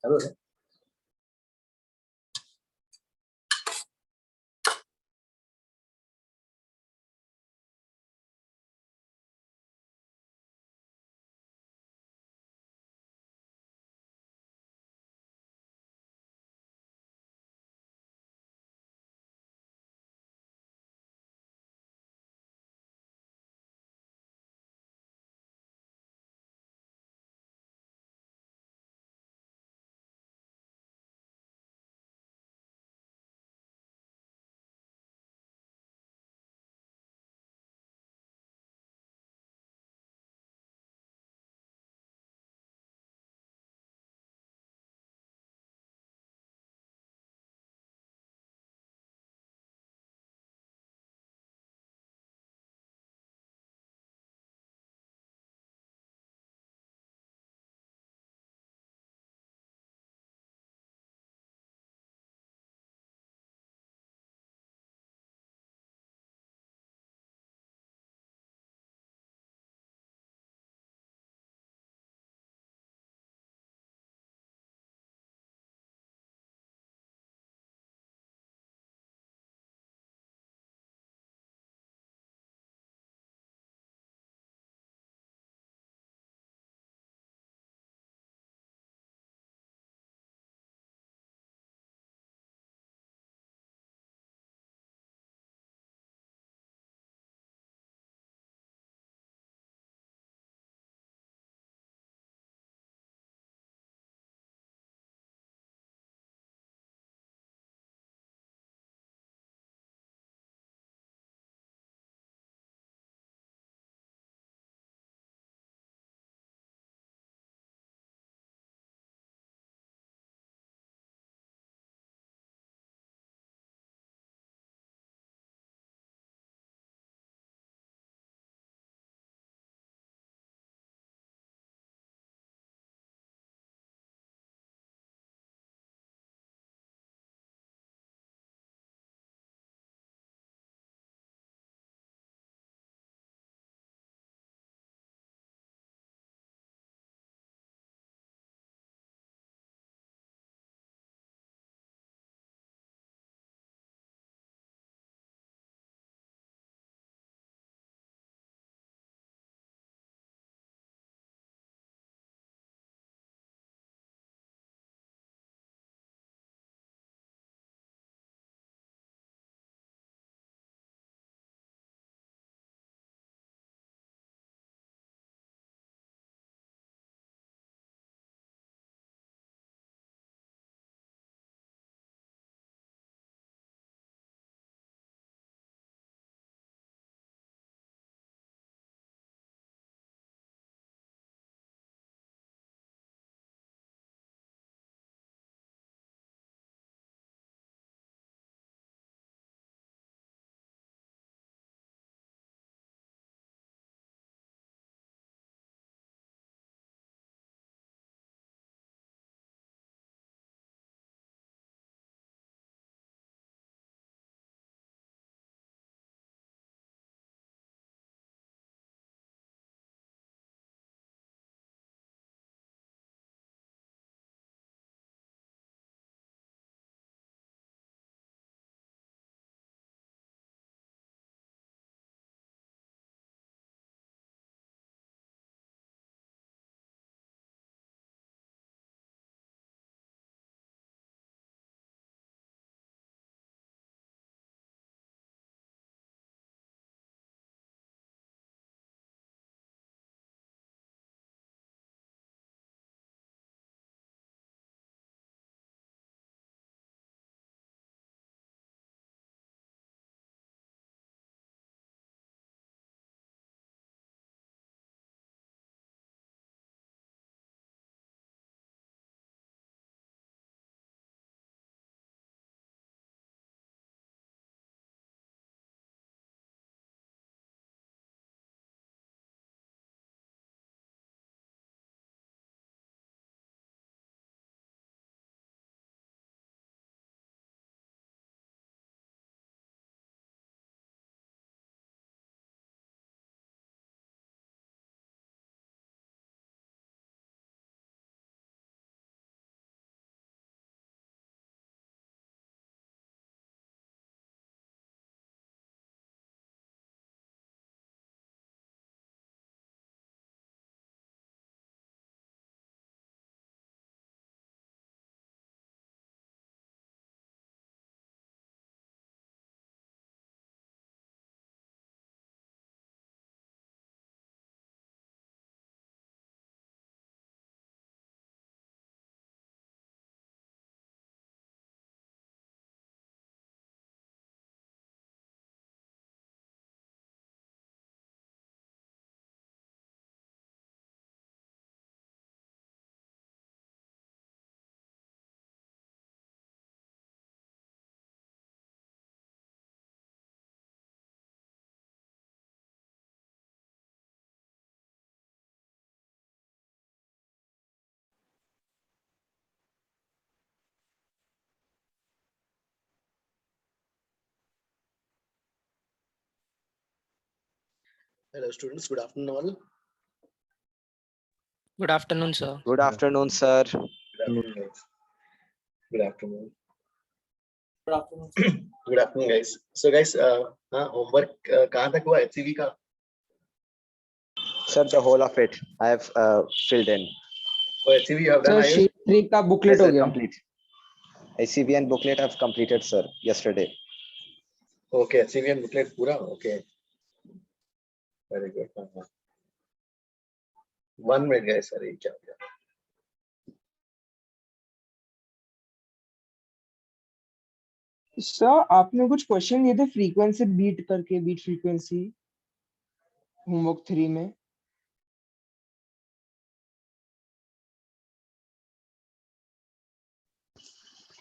चलो Hello students, good afternoon all. Good afternoon, sir. Good afternoon, sir. Good afternoon guys. Good afternoon. Good afternoon. Good afternoon guys. So guys, homework कहाँ तक हुआ HCV का? Sir, the whole of it I have filled in. Oh, HCV you have done. Sir sheet 3 का booklet हो Yes, sir, गया. complete. ICV and booklet I've completed, sir, yesterday. Okay, HCV and booklet पूरा. Okay. Very good. 1 minute guys. अरे क्या हो गया? Sir आपने कुछ क्वेश्चन दिए थे फ्रीक्वेंसी बीट करके, बीट फ्रीक्वेंसी होमवर्क 3 में.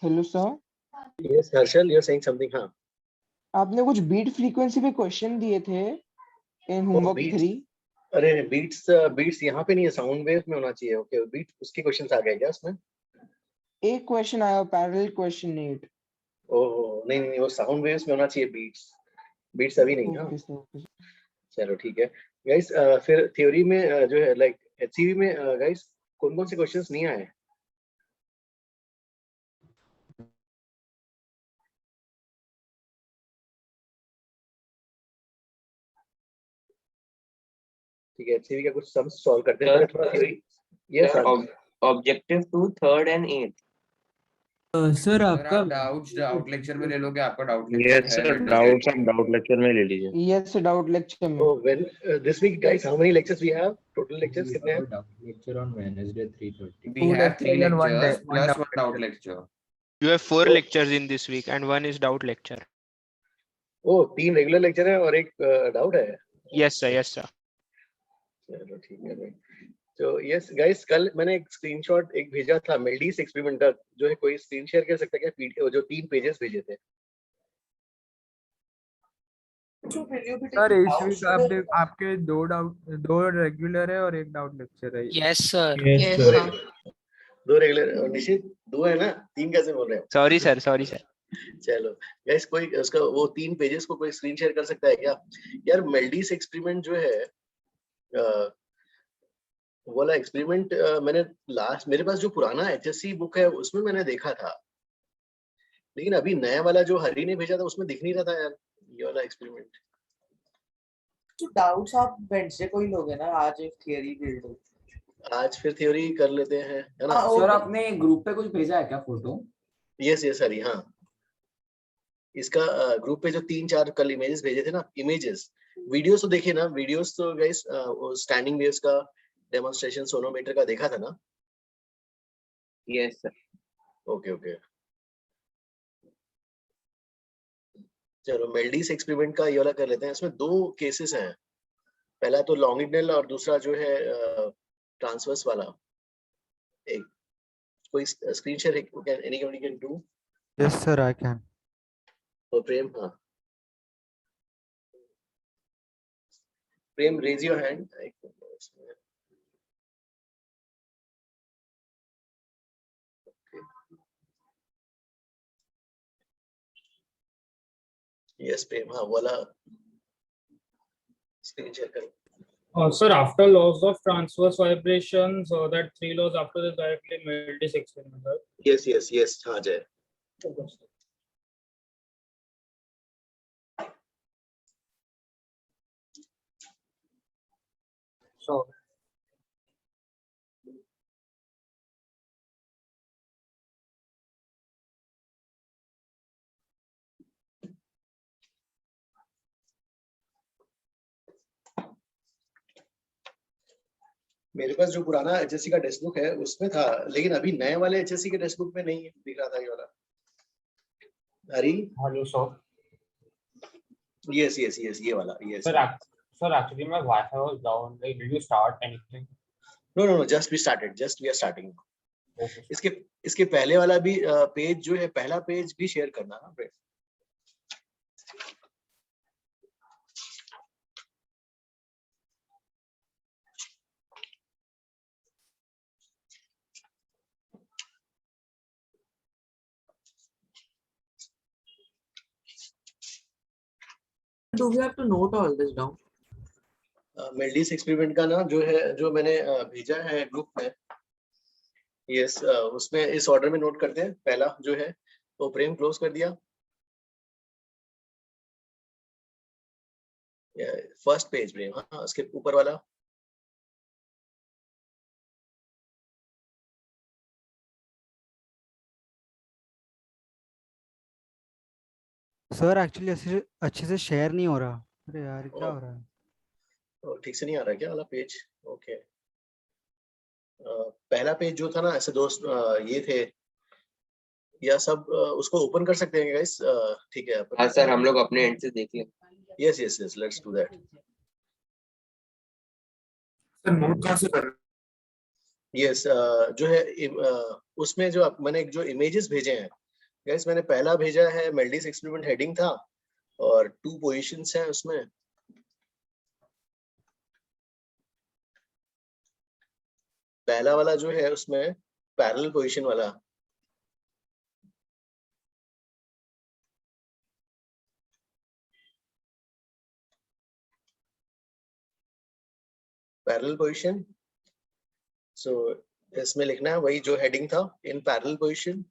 Hello sir, Yes, Harshal, you're saying something, हाँ? आपने कुछ बीट फ्रीक्वेंसी पे क्वेश्चन दिए थे इन होमवर्क beats. 3. अरे बीट्स यहाँ पे नहीं है, साउंड वेव में होना चाहिए. ओके, बीट उसके क्वेश्चंस आ गए क्या उसमें? एक क्वेश्चन आया पैरेलल क्वेश्चन 8. ओह नहीं, वो साउंड वेव्स में होना चाहिए बीट्स अभी नहीं. हाँ ओके सर. चलो ठीक है गाइस. फिर थ्योरी में जो है लाइक HCV में गाइस कौन कौन से क्वेश्चंस नहीं आए? ठीक है, HCV का कुछ सम सॉल्व करते हैं थोड़ा theory. Yes objective 2 3rd and 8th. Sir आपका डाउट लेक्चर में ले लोगे. आपका डाउट यस सर, डाउट्स आप डाउट लेक्चर में ले लीजिए. यस डाउट लेक्चर में. So when this week guys how many lectures we have? Total lectures कितने हैं? lecture on Wednesday 3:30. We have 3 lectures plus 1 doubt lecture. You have 4 Oh. lectures in this week and 1 is doubt lecture. ओ 3 regular lecture है और एक doubt है. Yes, sir. Yes, sir. चलो ठीक है भाई. तो यस गाइस, कल मैंने एक स्क्रीनशॉट एक भेजा था मेल्डीज एक्सपेरिमेंट का. जो है कोई स्क्रीन शेयर कर सकता है क्या? पीडीएफ जो 3 पेजेस भेजे थे. सर इस वीक आपके दो रेगुलर है और एक डाउट लेक्चर है. Yes, sir. Yes, दो sir. दो रेगुलर और निशित 2 है ना? 3 कैसे बोल रहे हो? Sorry, sir. Sorry, sir. चलो गाइस, कोई उसका वो 3 पेजेस को कोई स्क्रीन शेयर कर सकता है क्या? यार मेल्डीज एक्सपेरिमेंट जो है वो वाला एक्सपेरिमेंट मैंने लास्ट मेरे पास जो पुराना HSC बुक है उसमें मैंने देखा था, लेकिन अभी नया वाला जो हरी ने भेजा था उसमें दिख नहीं रहा था यार ये वाला एक्सपेरिमेंट. तो डाउट्स आप वेडनेसडे को ही लोगे ना. आज एक थियरी बिल्ड हो. आज फिर थ्योरी कर लेते हैं, है ना? सर आपने ग्रुप पे कुछ भेजा है क्या फोटो? यस हरी. हाँ, इसका ग्रुप पे जो 3-4 कल इमेजेस भेजे थे ना, इमेजेस वीडियोस तो देखे ना. वीडियोस तो गाइस स्टैंडिंग वेव्स का डेमोंस्ट्रेशन सोनोमीटर का देखा था ना? Yes sir. ओके चलो मेल्डीज एक्सपेरिमेंट का ये वाला कर लेते हैं. इसमें 2 केसेस हैं. पहला तो लॉन्गिट्यूडनल और दूसरा जो है ट्रांसवर्स वाला. एक कोई screen share anybody can do? Yes sir I can. तो प्रेम, हाँ प्रेम, रेज योर हैंड. यस प्रेम, हाँ वाला स्क्रीन शेयर करो. Sir, after laws of transverse vibrations, that 3 laws after this directly made this experiment, right? Yes हाँ जय. So, मेरे पास जो पुराना HSC का टेक्स्ट बुक है उसमें था, लेकिन अभी नए वाले HSC के टेक्स्ट बुक में नहीं दिख रहा था ये वाला. हरी? hello, sir. यस ये वाला. Yes Sir, actually my Wi-Fi was down. Like, did you start anything? No just we are starting. Okay. इसके पहले वाला भी पेज जो है, पहला पेज भी शेयर करना ना friend. Do we have to note all this down? Melde's experiment का ना जो है, जो मैंने भेजा है ग्रुप में, यस, उसमें इस ऑर्डर में नोट करते हैं। पहला जो है वो फ्रेम क्लोज कर दिया, फर्स्ट पेज में, हाँ उसके ऊपर वाला, सर एक्चुअली अच्छे से शेयर नहीं हो रहा। अरे यार क्या हो रहा है? ठीक से नहीं आ रहा क्या वाला पेज? ओके, पहला पेज जो था ना, ऐसे दोस्त ये थे या सब, उसको ओपन कर सकते हैं गाइस? ठीक है, हाँ सर, हम लोग अपने एंड से देख लें। Yes yes yes, let's do that. Sir note कहाँ से कर? यस, जो है उसमें जो मैंने जो इमेजेस भेजे हैं गाइस, मैंने पहला भेजा है मेल्डिस एक्सपेरिमेंट हेडिंग था और 2 पोजीशंस हैं उसमें। पहला वाला जो है उसमें पैरेलल पोजीशन वाला, पैरेलल पोजीशन, सो इसमें लिखना है वही जो हेडिंग था, इन पैरेलल पोजीशन।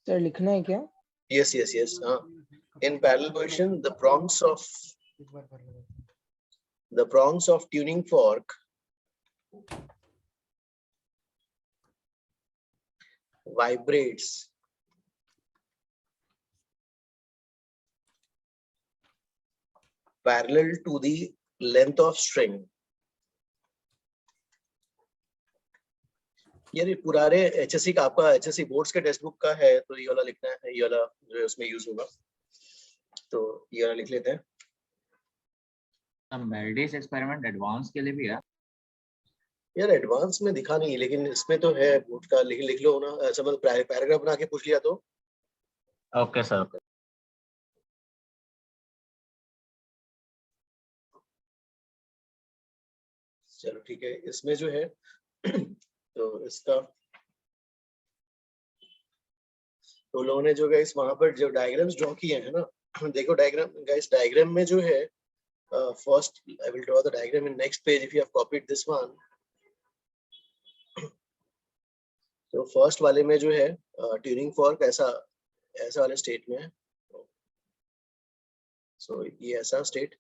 सर लिखना है क्या? यस यस यस, हाँ, in parallel position the prongs of tuning fork vibrates parallel to the length of string। ये पुराने HSC का, आपका HSC बोर्ड्स के टेक्स्ट बुक का है, तो ये वाला लिखना है, ये वाला जो है उसमें यूज होगा, तो ये वाला लिख लेते हैं। मेल्डिस एक्सपेरिमेंट एडवांस के लिए भी है यार? एडवांस में दिखा नहीं, लेकिन इसमें तो है बोर्ड का, लिख लो ना, ऐसा मतलब पैराग्राफ बना के पूछ लिया तो। Okay sir, okay. चलो ठीक है, इसमें जो है तो इसका तो लोगों ने जो गाइस वहां पर जो डायग्राम्स ड्रॉ किए हैं ना, देखो डायग्राम गाइस, डायग्राम में जो है first I will draw the diagram in next page if you have copied this one। तो फर्स्ट वाले में जो है ट्यूनिंग फॉर्क ऐसा वाले स्टेट में है, सो ये ऐसा स्टेट,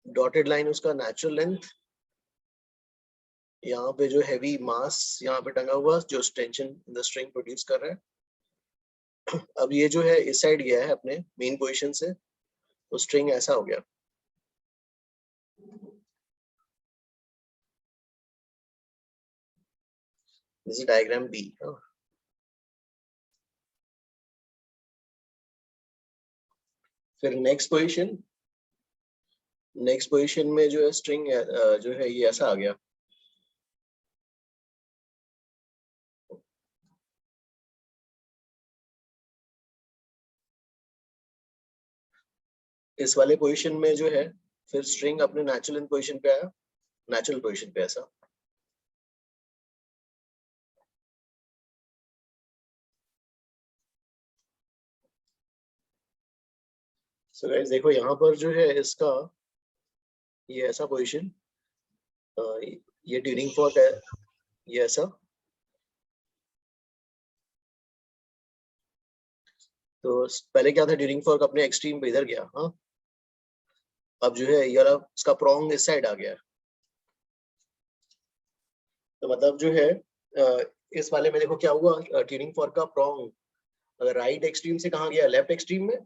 डॉटेड लाइन उसका नेचुरल लेंथ, यहाँ पे जो हैवी मास यहाँ पे टंगा हुआ जो tension in the string produce कर रहा है। अब ये जो है इस साइड गया है अपने मेन पोजीशन से, तो स्ट्रिंग ऐसा हो गया। This is diagram B. फिर नेक्स्ट पोजीशन में जो है स्ट्रिंग जो है ये ऐसा आ गया। इस वाले पोजीशन में जो है फिर स्ट्रिंग अपने नेचुरल पोजीशन पे आया, नेचुरल पोजीशन पे ऐसा। सो गाइस देखो यहाँ पर जो है इसका ये ऐसा पोजीशन, ये ट्यूनिंग फॉर्क है, ये ऐसा। तो पहले क्या था, ट्यूनिंग फॉर्क अपने एक्सट्रीम पे इधर गया, हाँ, अब जो है ये वाला इसका प्रोंग इस साइड आ गया। तो मतलब जो है इस वाले में देखो क्या हुआ, ट्यूनिंग फॉर्क का प्रोंग अगर राइट एक्सट्रीम से कहाँ गया, लेफ्ट एक्सट्रीम में,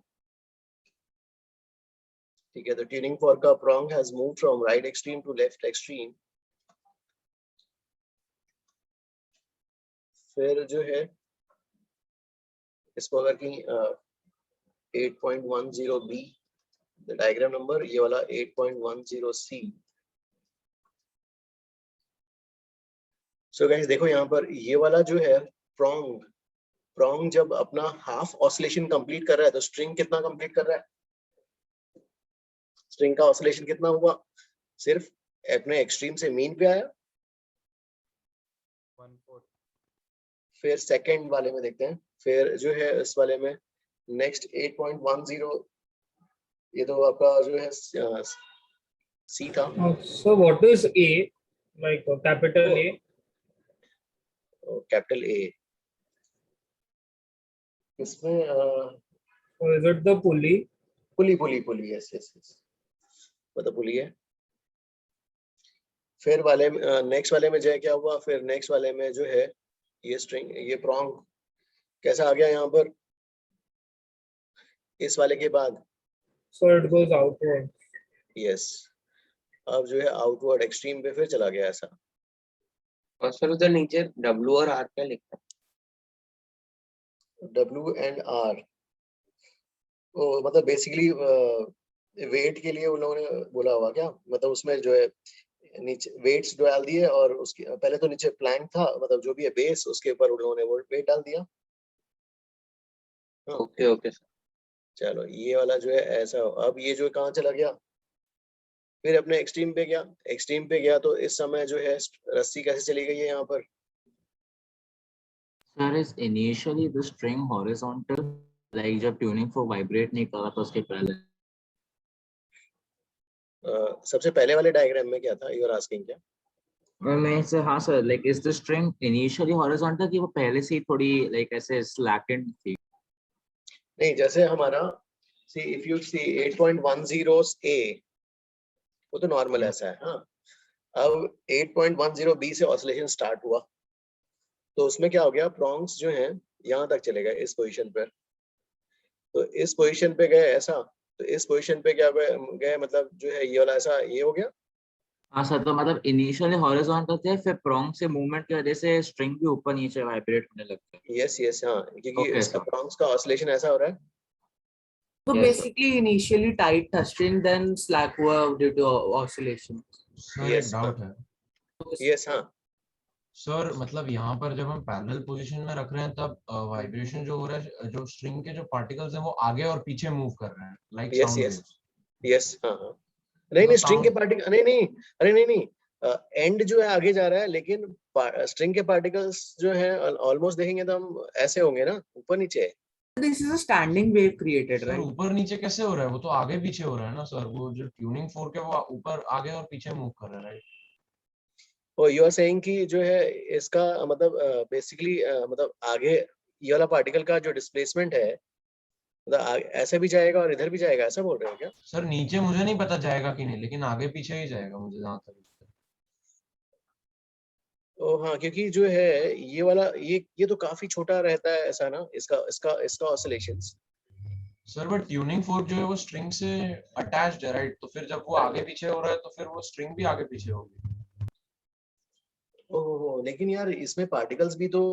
ठीक है। तो ट्यूनिंग फॉर्क का prong has moved from right extreme to left extreme. फिर जो है इसको अगर कहीं 8.10B डायग्राम नंबर, ये वाला 8.10C। सो गाइस देखो यहाँ पर ये वाला जो है प्रोंग जब अपना हाफ ऑसिलेशन कंप्लीट कर रहा है, तो स्ट्रिंग कितना कंप्लीट कर रहा है, स्ट्रिंग का ऑसिलेशन कितना हुआ, सिर्फ अपने एक्सट्रीम से मीन पे आया। 1/4। फिर सेकंड वाले में देखते हैं, फिर जो है इस वाले में नेक्स्ट 8.10, ये तो आपका जो है सी था। So what is A? Like capital A? Capital A, इसमें Or is it the pulley? Pulley, yes yes yes, मतलब पुली है। फिर वाले नेक्स्ट वाले में जो है क्या हुआ, फिर नेक्स्ट वाले में जो है ये स्ट्रिंग, ये प्रॉन्ग कैसा आ गया यहाँ पर इस वाले के बाद, So it goes outward. Yes, अब जो है आउटवर्ड एक्सट्रीम पे फिर चला गया ऐसा। और सर उधर नीचे W और R क्या लिखा है? W एंड R, ओ मतलब बेसिकली वेट के लिए उन लोगों ने बोला हुआ क्या, मतलब उसमें जो है नीचे वेट्स डाल दिए और उसके पहले तो नीचे प्लैंक था, मतलब जो भी है बेस, उसके ऊपर उन लोगों ने वो वेट डाल दिया। Okay okay sir. चलो ये वाला जो है ऐसा, अब ये जो कहाँ चला गया, फिर अपने एक्सट्रीम पे गया, एक्सट्रीम पे गया तो इस समय जो है रस्सी कैसे चली गई है यहाँ पर। Sir, is initially the string horizontal, like जब tuning for vibrate नहीं करा था उसके पहले? सबसे पहले वाले डायग्राम में क्या था, यू आर आस्किंग क्या? मैं से हाँ sir, like is the string initially horizontal कि वो पहले से ही थोड़ी like ऐसे slackened थी? नहीं, जैसे हमारा see if you see 8.10 A, वो तो नॉर्मल ऐसा है। हाँ, अब 8.10 B से ऑसिलेशन स्टार्ट हुआ तो उसमें क्या हो गया, प्रॉन्ग्स जो हैं यहाँ तक चले गए इस पोजीशन पर, तो इस पोजीशन पे गए ऐसा, तो इस पोजीशन पे क्या गए, मतलब जो है ये वाला ऐसा ये हो गया। हाँ सर, तो मतलब इनिशियली हॉरिजॉन्टल थे, फिर प्रॉन्ग से मूवमेंट की वजह से स्ट्रिंग भी ऊपर नीचे वाइब्रेट होने लगता है। यस यस, हाँ, क्योंकि Okay, इसका sir. प्रॉन्ग्स का ऑसिलेशन ऐसा हो रहा है। So Yes, basically initially tight था string, then slack हुआ due to oscillation. Sir Yes, एक डाउट है यस, हाँ, सर, मतलब यहाँ पर जब हम पैरेलल पोजीशन में रख रहे हैं तब वाइब्रेशन जो हो रहा है, जो स्ट्रिंग के जो पार्टिकल्स हैं वो आगे और पीछे मूव कर रहे हैं, like yes sound yes waves. Yes, हाँ हाँ, नहीं नहीं, स्ट्रिंग के पार्टिकल, नहीं नहीं, अरे नहीं नहीं, एंड जो है आगे जा रहा है, लेकिन स्ट्रिंग के पार्टिकल्स जो है ऑलमोस्ट देखेंगे तो हम ऐसे होंगे ना, ऊपर नीचे। This is a standing wave created, sir right? ऊपर नीचे कैसे हो रहा है, वो तो आगे पीछे हो रहा है ना सर, वो जो ट्यूनिंग फोर्क है वो ऊपर आगे और पीछे मूव कर रहा है, राइट? और यू आर सेइंग कि जो है इसका मतलब बेसिकली मतलब आगे ये वाला पार्टिकल का जो डिस्प्लेसमेंट है, मतलब ऐसे भी जाएगा और इधर भी जाएगा, ऐसा बोल रहे हो क्या? सर नीचे मुझे नहीं पता जाएगा कि नहीं, लेकिन आगे पीछे ही जाएगा मुझे जहाँ तक। ओ हाँ, क्योंकि जो है ये वाला ये तो काफी छोटा रहता है ऐसा ना, इसका इसका इसका oscillations. Sir but tuning fork जो है वो स्ट्रिंग से अटैच्ड है, राइट? तो फिर जब वो आगे पीछे हो रहा है तो फिर वो स्ट्रिंग भी आगे पीछे होगी। ओहो, लेकिन यार इसमें पार्टिकल्स भी तो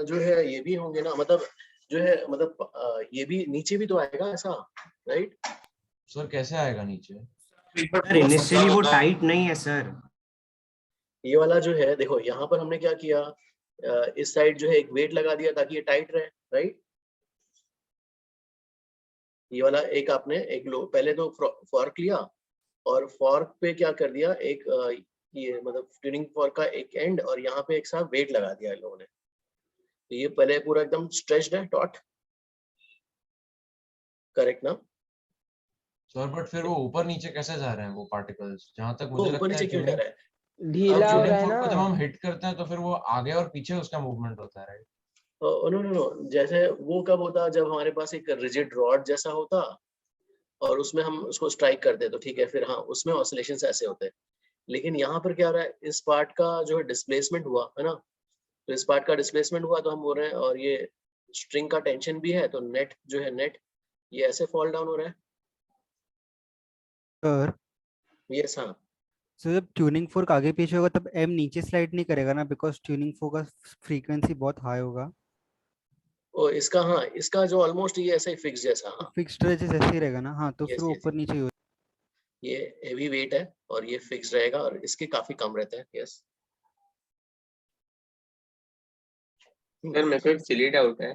जो है ये भी होंगे ना, मतलब जो है मतलब ये भी नीचे भी तो आएगा ऐसा, राइट? सर कैसे आएगा नीचे? सर इनिशियली वो टाइट नहीं है सर। ये वाला जो है देखो, यहाँ पर हमने क्या किया, इस साइड जो है एक वेट लगा दिया ताकि ये टाइट रहे, राइट? ये वाला एक आपने एक लो पहले तो फॉर्क लिया और फॉर्क पे क्या कर दिया, एक ये मतलब ट्यूनिंग फॉर्क का एक एंड और यहाँ पे एक साथ वेट लगा दिया इन लोगों ने, तो ये पहले पूरा एकदम स्ट्रेच्ड है, टॉट, करेक्ट ना? सर बट फिर वो ऊपर नीचे कैसे जा रहे हैं वो पार्टिकल्स, जहाँ तक वो मुझे ऊपर लगता है नीचे क्यों जा रहा है? ढीला हो रहा है ट्यूनिंग फोर्क को जब ना। हम हिट करते हैं तो फिर वो आगे और पीछे उसका मूवमेंट होता है, राइट? नो नो नो, जैसे वो कब होता जब हमारे पास एक रिजिड रॉड जैसा होता और उसमें हम उसको स्ट्राइक करते तो ठीक है, फिर हाँ उसमें ऑसिलेशंस ऐसे होते हैं। लेकिन यहाँ पर क्या हो रहा है, इस पार्ट का जो है डिस्प्लेसमेंट हुआ है ना, तो इस पार्ट का डिस्प्लेसमेंट हुआ तो हम बोल रहे हैं, और ये स्ट्रिंग का टेंशन भी है, तो नेट जो है नेट ये ऐसे फॉल डाउन हो रहा है। सर यस, हाँ, सो जब ट्यूनिंग फोर्क आगे पीछे होगा तब एम नीचे स्लाइड नहीं करेगा ना, बिकॉज ट्यूनिंग फोर्क का फ्रीक्वेंसी बहुत हाई होगा। और इसका हाँ, इसका जो ऑलमोस्ट ये ऐसा ही फिक्स जैसा, हाँ, फिक्स्ड रेंज ऐसे ही रहेगा ना, हाँ, तो फिर यस वो यस, ऊपर नीचे ही हो। ये हेवी वेट है और ये फिक्स रहेगा और इसके काफी कम रहते हैं। यस सर मेरे को एक सिली डाउट है।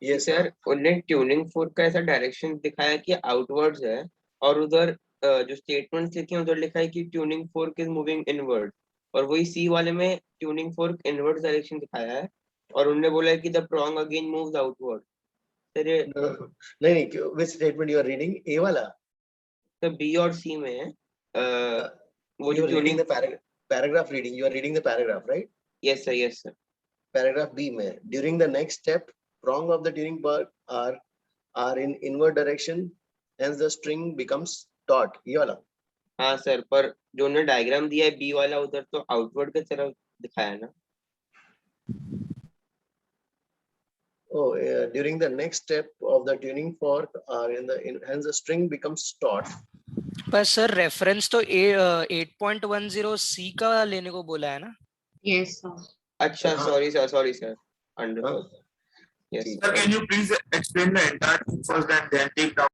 यस सर उन्हें ट्यूनिंग फोर्क का ऐसा डायरेक्शन दिखाया कि आउटवर्ड्स है, और उधर जो स्टेटमेंट्स लिखे हैं उधर लिखा है कि tuning fork is moving inward, और वही सी वाले में ट्यूनिंग फोर्क इनवर्ड डायरेक्शन दिखाया है और उन्होंने बोला है कि the prong again moves outward. Sir ये नहीं नहीं, which statement you are reading? A वाला? तो B और C में है वो You जो are reading tuning the paragraph reading. You are reading the paragraph, right? Yes sir Paragraph B में during the next step, prong of the tuning bar are in inward direction, hence the string becomes taut. ये वाला? हाँ sir, पर जो उन्होंने diagram दिया है B वाला उधर तो आउटवर्ड की तरफ दिखाया है ना। Oh, during the next step of the tuning fork are hence the string becomes taut. पर सर रेफरेंस तो 8.10 C का लेने को बोला है ना? Yes sir. अच्छा sorry sir understood. Yes Sir, can you please explain the entire thing first and then take down?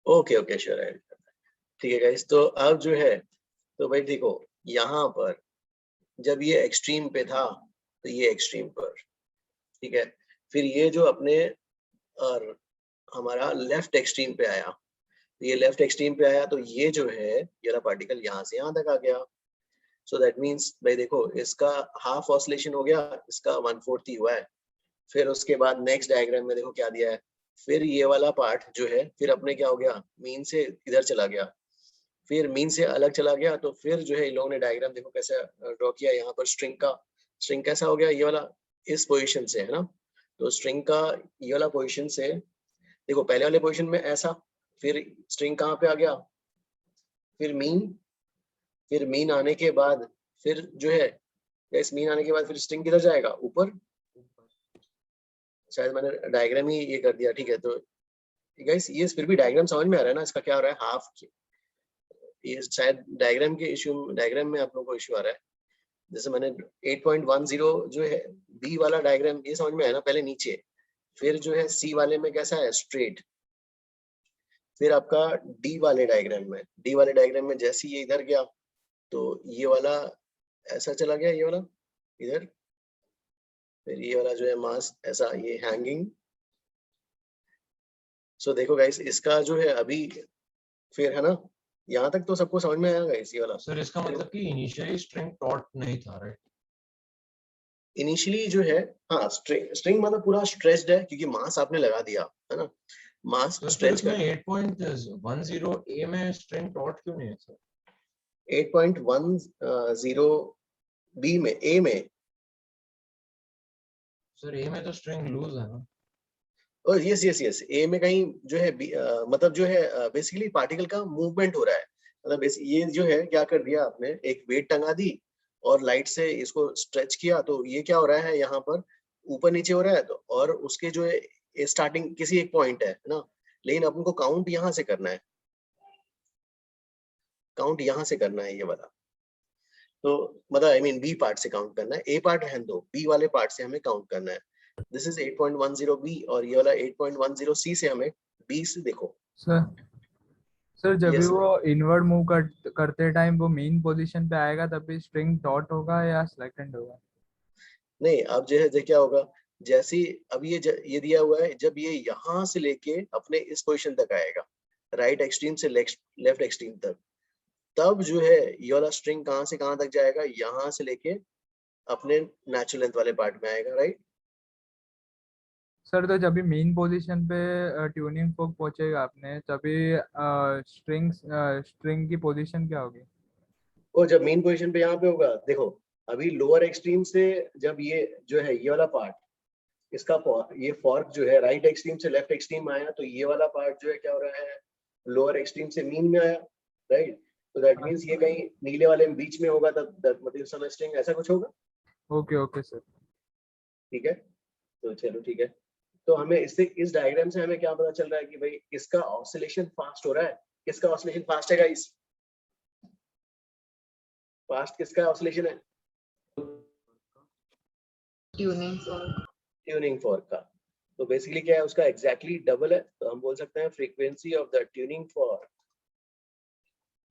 Okay, sure. ठीक है guys, तो अब जो है तो भाई देखो यहाँ पर जब ये एक्सट्रीम पे था तो ये एक्सट्रीम पर, ठीक है, फिर ये जो अपने और हमारा लेफ्ट एक्सट्रीम पे आया, तो ये लेफ्ट एक्सट्रीम पे आया तो ये जो है ये वाला पार्टिकल यहाँ से यहाँ तक आ गया। सो दैट मीन्स भाई देखो इसका हाफ ऑसिलेशन हो गया, इसका 1/4 ही हुआ है। फिर उसके बाद नेक्स्ट डायग्राम में देखो क्या दिया है, फिर ये वाला पार्ट जो है फिर अपने क्या हो गया, मीन से इधर चला गया, फिर मीन से अलग चला गया। तो फिर जो है इन लोगों ने डायग्राम देखो कैसे ड्रॉ किया, यहाँ पर स्ट्रिंग कैसा हो गया, ये वाला इस पोजीशन से है ना, तो स्ट्रिंग का ये वाला पोजीशन से देखो पहले वाले पोजीशन में ऐसा, फिर स्ट्रिंग कहाँ पे आ गया, फिर मीन आने के बाद फिर जो है इस मीन आने के बाद फिर स्ट्रिंग किधर जाएगा, ऊपर। शायद मैंने डायग्राम ही ये कर दिया, ठीक है। तो गाइस ये फिर भी डायग्राम समझ में आ रहा है ना, इसका क्या हो रहा है, हाफ ये शायद डायग्राम में आप लोगों को इश्यू आ रहा है। जैसे मैंने 8.10 जो है बी वाला डायग्राम ये समझ में आया ना, पहले नीचे, फिर जो है सी वाले में कैसा है स्ट्रेट, फिर आपका डी वाले डायग्राम में जैसे ये इधर गया तो ये वाला ऐसा चला गया, ये वाला इधर, फिर ये वाला जो है मास ऐसा ये हैंगिंग। सो देखो गाइस इसका जो है अभी फिर है ना, यहाँ तक तो सबको समझ में आया गाइस ये वाला। सर इसका मतलब कि इनिशियली स्ट्रिंग टॉट नहीं था, राइट? इनिशियली जो है हाँ स्ट्रिंग मतलब पूरा स्ट्रेच्ड है क्योंकि मास आपने लगा दिया है ना, मास स्ट्रेच कर। 8.10 ए में स्ट्रिंग टॉट क्यों नहीं है सर? 8.10 बी में, ए में सर ए में तो स्ट्रिंग लूज है ना। और यस ए में कहीं जो है मतलब जो है बेसिकली पार्टिकल का मूवमेंट हो रहा है, मतलब ये जो है क्या कर दिया आपने, एक वेट टंगा दी और लाइट से इसको स्ट्रेच किया, तो ये क्या हो रहा है यहाँ पर ऊपर नीचे हो रहा है। तो और उसके जो है स्टार्टिंग किसी एक पॉइंट है ना, लेकिन अपन को काउंट यहाँ से करना है, काउंट यहाँ से करना है ये वाला। तो मतलब आई मीन बी पार्ट से काउंट करना है, ए पार्ट रहने दो, बी वाले पार्ट से हमें काउंट करना है। दिस इज 8.10 बी और ये वाला 8.10 सी से हमें बी से देखो। सर जब भी वो इनवर्ड मूव करते टाइम वो मेन पोजीशन पे आएगा तब भी स्ट्रिंग डॉट होगा या स्लेक्टेंड होगा? नहीं, अब जो है क्या होगा, जैसे अब ये दिया हुआ है, जब ये यहाँ से लेके अपने इस पोजीशन तक आएगा, राइट एक्सट्रीम से लेफ्ट एक्सट्रीम तक, तब जो है ये वाला स्ट्रिंग कहाँ से कहाँ तक जाएगा, यहाँ से लेके अपने नेचुरल लेंथ वाले पार्ट में आएगा, राइट। सर तो जब भी मेन पोजीशन पे ट्यूनिंग फोक पहुंचेगा आपने तभी स्ट्रिंग की पोजीशन क्या होगी? और जब मेन पोजीशन पे यहाँ पे होगा, देखो अभी लोअर एक्सट्रीम से जब ये जो है ये वाला पार्ट, इसका ये फॉर्क जो है राइट एक्सट्रीम से लेफ्ट एक्सट्रीम आया, तो ये वाला पार्ट जो है क्या हो रहा है, लोअर एक्सट्रीम से मीन में आया, राइट। तो दैट मींस ये कहीं नीले वाले में बीच में होगा, तब मतलब सम स्ट्रिंग ऐसा कुछ होगा। ओके सर, ठीक है। तो चलो ठीक है, तो हमें इस डायग्राम से हमें क्या पता चल रहा है कि भाई इसका ऑसिलेशन फास्ट हो रहा है। किसका ऑसिलेशन फास्ट है गाइस? फास्ट किसका ऑसिलेशन है? ट्यूनिंग फॉर्क का। तो बेसिकली क्या है, उसका एग्जैक्टली डबल है, तो हम बोल सकते हैं frequency of the tuning fork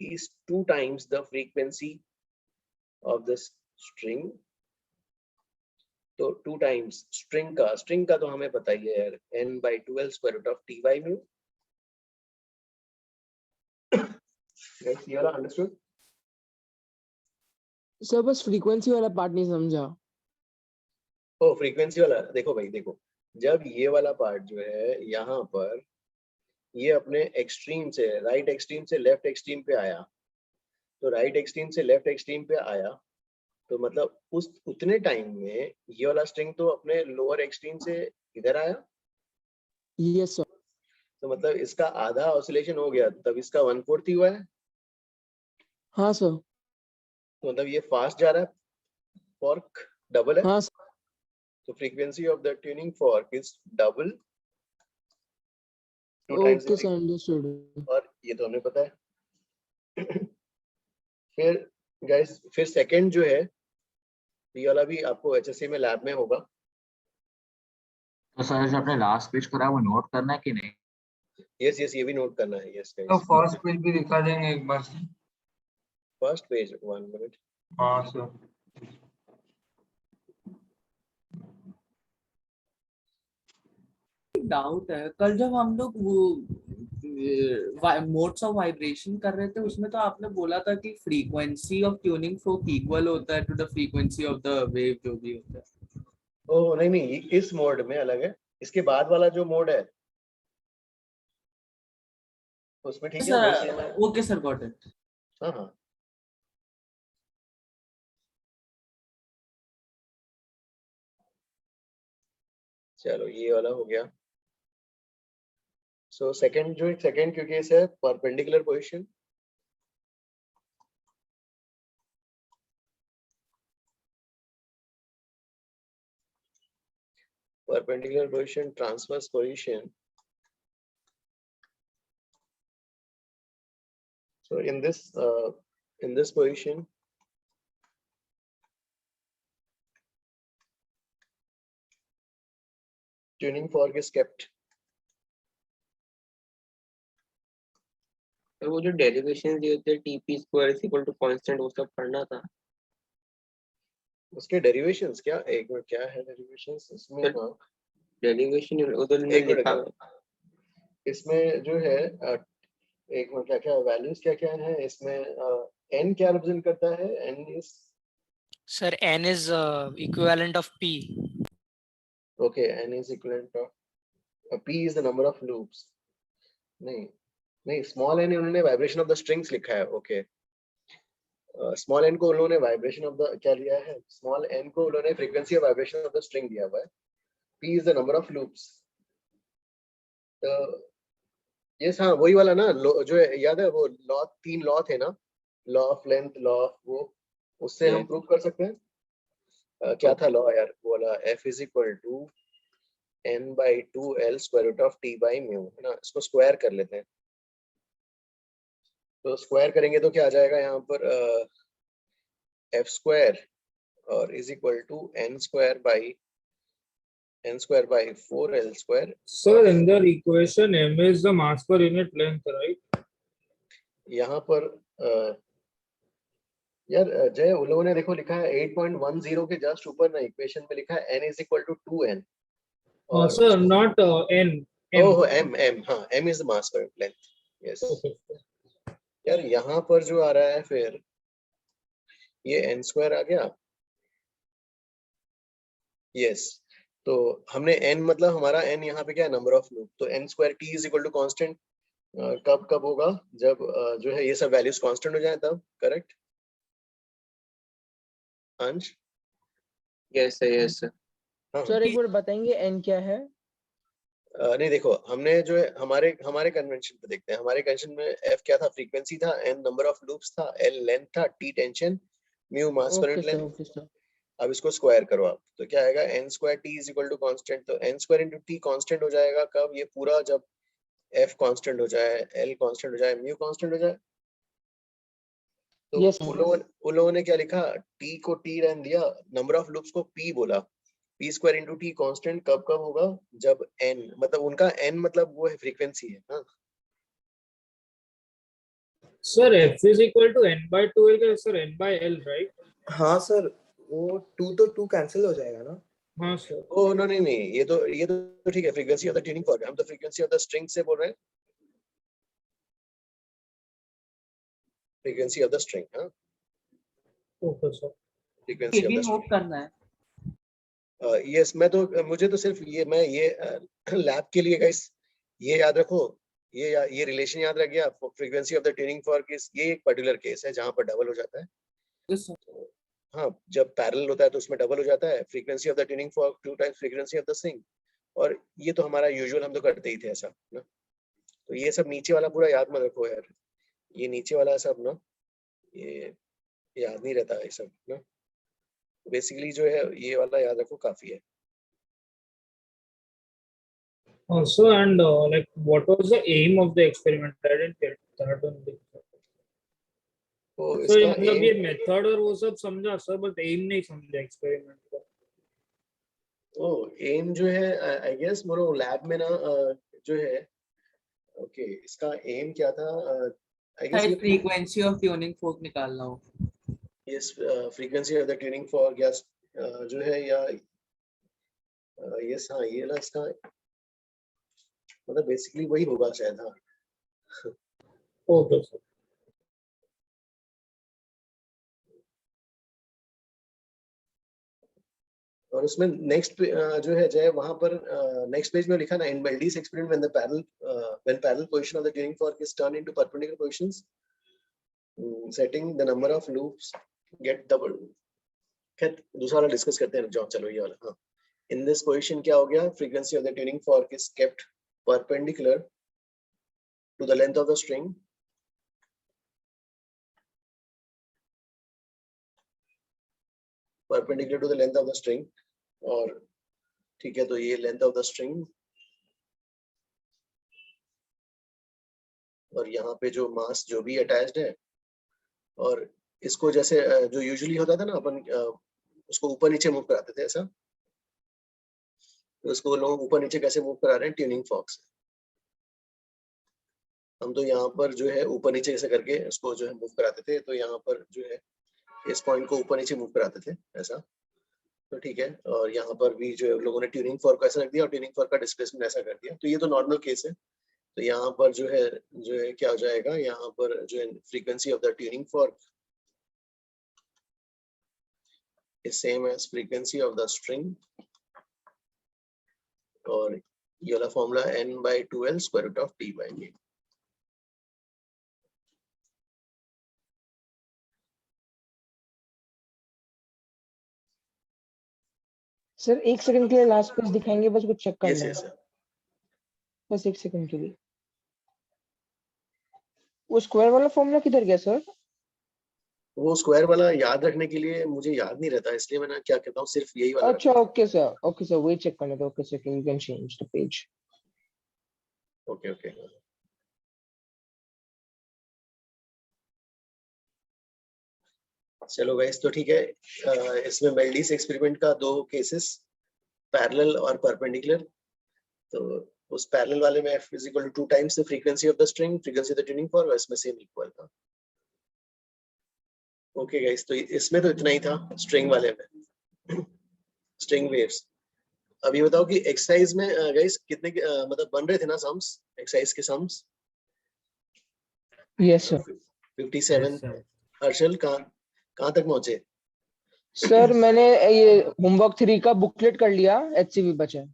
is 2 times the frequency of this string। तो 2 times string का तो हमें पता ही है यार, n/12 square root of t by mu। Guys, ये वाला understood? सर बस फ्रीक्वेंसी वाला पार्ट नहीं समझा। ओ फ्रीक्वेंसी वाला, देखो भाई देखो, जब ये वाला पार्ट जो है यहाँ पर ये अपने एक्सट्रीम से राइट एक्सट्रीम से लेफ्ट एक्सट्रीम पे आया, तो राइट एक्सट्रीम से लेफ्ट एक्सट्रीम पे आया, तो मतलब उस उतने टाइम में ये वाला स्ट्रिंग तो अपने लोअर एक्सट्रीम से इधर आया। Yes sir. तो मतलब इसका आधा ऑसिलेशन हो गया, तब इसका 1/4 ही हुआ है। हाँ सर। तो मतलब ये फास्ट जा रहा है, फॉर्क डबल है। हाँ सर। तो frequency of the tuning fork is double, 2 times okay sir, understood. और ये तो हमें पता है। फिर गाइस, फिर सेकंड जो है ये वाला भी आपको एचएससी में लैब में होगा। तो सर जो आपने लास्ट पेज करा वो नोट करना है कि नहीं? यस यस, ये भी नोट करना है। यस तो गाइस, फर्स्ट पेज भी दिखा देंगे एक बार से। First page 1 minute. हाँ सर। डाउट है, कल जब हम लोग वो मोड्स ऑफ वाइब्रेशन कर रहे थे उसमें तो आपने बोला था कि frequency of tuning fork equal होता है to the frequency of the wave जो भी होता है। ओह नहीं नहीं, इस मोड में अलग है, इसके बाद वाला जो मोड है उसमें ठीक है, वो सेम है। Okay sir, got it. हाँ हाँ, चलो ये वाला हो गया। सो सेकंड जो सेकंड क्यों केस है, perpendicular position. Perpendicular position, transverse position. So in this position, tuning fork is kept. तो वो जो डेरिवेशन दिए होते हैं TP square is equal to constant, वो सब पढ़ना था। उसके डेरिवेशंस क्या, एक मिनट, क्या है डेरिवेशंस इसमें? हाँ, डेरिवेशन उधर में लिखा है। इसमें जो है एक मिनट, क्या क्या वैल्यूज क्या क्या है इसमें? n क्या रिप्रेजेंट करता है? n is sir n is equivalent of p. okay, n is equivalent of p is the number of loops. नहीं नहीं, स्मॉल n उन्होंने वाइब्रेशन ऑफ द स्ट्रिंग्स लिखा है। ओके, स्मॉल n को उन्होंने वाइब्रेशन ऑफ द क्या लिया है? स्मॉल n को उन्होंने frequency of vibration of the string दिया हुआ है। p is the number of loops. ये हाँ वही वाला ना, जो है याद है वो लॉ, 3 लॉ थे ना, law of length, law of वो, उससे हम प्रूव कर सकते हैं। क्या था लॉ यार वो वाला? f is equal to n/2l square root of t by mu, है ना। इसको स्क्वायर कर लेते हैं, तो स्क्वायर करेंगे तो क्या आ जाएगा यहाँ पर? f स्क्वायर और is equal to n square by 4l square. Sir, in the equation m is the mass per unit length, right? यहाँ पर यार जय, उन लोगों ने देखो लिखा है 8.10 के जस्ट ऊपर ना इक्वेशन में लिखा है n is equal to 2n. और Sir, not n. Oh m, हाँ m is the mass per unit length. Yes. यार यहाँ पर जो आ रहा है फिर ये n स्क्वायर आ गया। yes. तो हमने n मतलब हमारा n यहाँ पे क्या है? Number of loop. तो n square t is equal to constant कब होगा? जब जो है ये सब वैल्यूज कांस्टेंट हो जाए तब। करेक्ट अंश? Yes sir. सर एक बार बताएंगे n क्या है? नहीं देखो, हमने जो है हमारे कन्वेंशन पे देखते हैं। हमारे कन्वेंशन में f क्या था? फ्रीक्वेंसी था, n नंबर ऑफ लूप्स था, l लेंथ था, t टेंशन, म्यू मास पर यूनिट लेंथ। अब इसको स्क्वायर करो आप, तो क्या आएगा? n square t is equal to constant. तो n square into t constant हो जाएगा कब? ये पूरा जब f कांस्टेंट हो जाए, l कांस्टेंट हो जाए, म्यू कांस्टेंट हो जाए। तो yes, उन लोगों ने क्या लिखा? t को t रहने दिया, नंबर ऑफ लूप्स को p बोला। p square into t constant कब होगा? जब n मतलब उनका n मतलब वो है फ्रीक्वेंसी है। हाँ Sir, f is equal to n/2l है sir, n/l, right? हाँ सर, वो 2 तो 2 कैंसिल हो जाएगा ना। हाँ सर। ओह नो नहीं नहीं, ये तो ठीक है। Frequency of the tuning fork, हम तो फ्रीक्वेंसी ऑफ द स्ट्रिंग से बोल रहे हैं। Frequency of the string. हाँ okay sir. Frequency of the note string. करना है। यस मैं तो मुझे तो सिर्फ ये मैं ये लैब के लिए गाइस ये याद रखो, ये रिलेशन याद रख गया, frequency of the tuning fork is, ये एक पर्टिकुलर केस है जहां पर डबल हो जाता है। तो, हाँ जब पैरेलल होता है तो उसमें डबल हो जाता है, frequency of the tuning fork 2 times frequency of the string. और ये तो हमारा यूजुअल, हम तो करते ही थे ऐसा ना। तो ये सब नीचे वाला पूरा याद मत रखो यार, ये नीचे वाला सब ना ये याद नहीं रहता ये सब ना। बेसिकली जो है ये वाला याद रखो काफी है। Also, and like, what was the aim of the experiment? I didn't get that one. तो So, इसका मतलब ये aim, मेथड और वो सब समझा सर, बट एम नहीं समझा एक्सपेरिमेंट का। एम जो है आई गेस मोरो लैब में ना जो है, ओके इसका एम क्या था आई गेस, शायद फ्रीक्वेंसी ऑफ ट्यूनिंग फोर्क निकालना हो। Yes frequency of the tuning fork या जो है या यस हाँ ये ना इसका मतलब बेसिकली वही होगा शायद। हाँ ओके सर। और उसमें नेक्स्ट जो है जय वहां पर नेक्स्ट पेज में लिखा ना, इन मेल्डीज experiment when parallel position of the tuning fork is turned into perpendicular positions, setting the number of loops get double। खैर दूसरा वाला डिस्कस करते हैं जॉन, चलो ये वाला। हाँ इन दिस पोजीशन क्या हो गया, frequency of the tuning fork is kept perpendicular to the length of the string, perpendicular to the length of the string। और ठीक है तो ये लेंथ ऑफ द स्ट्रिंग और यहाँ पे जो मास जो भी अटैच्ड है, और इसको जैसे जो यूजुअली होता था ना अपन उसको ऊपर नीचे मूव कराते थे ऐसा, तो उसको लोग ऊपर नीचे कैसे मूव करा रहे हैं ट्यूनिंग फॉर्क से। हम तो यहाँ पर जो है ऊपर नीचे कैसे करके उसको जो है मूव कराते थे, तो यहाँ पर जो है इस पॉइंट को ऊपर नीचे मूव कराते थे ऐसा, तो ठीक है। और यहाँ पर भी जो है लोगों ने ट्यूनिंग फॉर्क को ऐसा रख दिया और ट्यूनिंग फॉर्क का डिस्प्लेसमेंट ऐसा कर दिया, तो ये तो नॉर्मल केस है। तो यहाँ पर जो है क्या हो जाएगा, यहाँ पर जो है frequency of the tuning fork is same as frequency of the string, और ये वाला formula n/2l square root of t by a। Sir एक सेकंड के लिए लास्ट पेज दिखाएंगे, बस कुछ चेक कर yes, लें। yes, बस एक सेकंड के लिए। वो स्क्वायर वाला फॉर्मूला किधर गया सर? वो स्क्वायर वाला याद रखने के लिए मुझे याद नहीं रहता, इसलिए मैं क्या कहता हूँ सिर्फ यही वाला। अच्छा ओके सर वही चेक करना था। Okay sir you can change the page. Okay okay चलो गाइस, तो ठीक है। इसमें मेल्डीज एक्सपेरिमेंट का दो केसेस, पैरेलल और परपेंडिकुलर। तो उस पैरेलल वाले में f is equal to 2 times the frequency of the string, frequency of the tuning fork, और इसमें सेम इक्वल था। ओके गाइस, तो इसमें तो इतना ही था स्ट्रिंग वाले में, स्ट्रिंग वेव्स। अब ये बताओ कि एक्सरसाइज में गाइस कितने मतलब बन रहे थे ना सम्स, एक्सरसाइज के सम्स? Yes sir 57। हर्षल कहाँ तक पहुंचे? सर मैंने ये होमवर्क 3 का बुकलेट कर लिया, एचसीवी बचा है।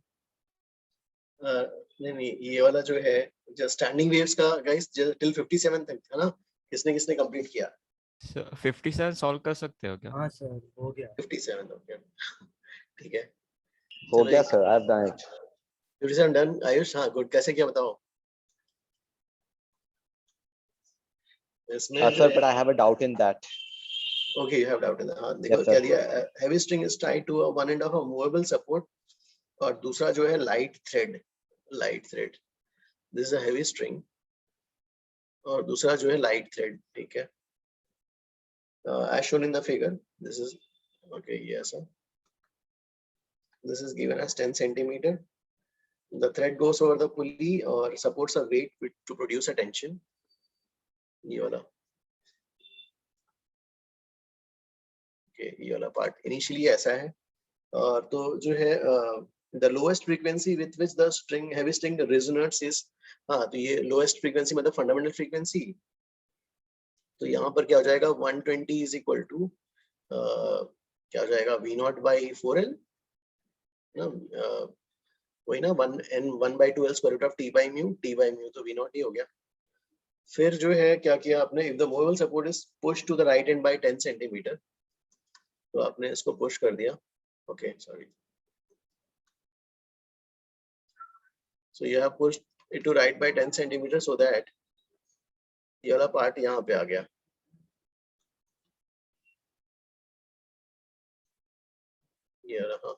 नहीं ये वाला जो है जो स्टैंडिंग वेव्स का गाइस टिल 57 तक था ना, किसने कंप्लीट किया? 57 सॉल्व कर सकते हो क्या? हाँ सर हो गया। 57 ओके ठीक है हो गया sir, I have done it. 57 done. Ayush हाँ गुड, कैसे किया बताओ? इसमें sir but I have a doubt in that. Okay, you have doubt in that। हाँ देखो क्या दिया, heavy string is tied to one end of a movable support, और दूसरा जो है light thread। This is a heavy string और दूसरा जो है light thread, ठीक है। As shown in the figure, this is okay, yes sir। This is given as 10 centimeter। The thread goes over the pulley or supports a weight to produce a tension। ये वाला ये वाला part initially ऐसा है। और तो जो है the lowest frequency with which the string heavy string resonates is, हाँ तो ये लोएस्ट फ्रीक्वेंसी मतलब फंडामेंटल फ्रीक्वेंसी। तो यहाँ पर क्या हो जाएगा 120 इज इक्वल टू क्या हो जाएगा V0 by 4L। ना वही ना 1/2L square root of t by mu तो V0 ही हो गया। फिर जो है क्या किया आपने, if the movable support is pushed to the right end by 10 centimeter, तो आपने इसको पुश कर दिया। Okay sorry, so you have pushed it to right by 10 centimeter so that ये वाला पार्ट यहाँ पे आ गया। ये रहा।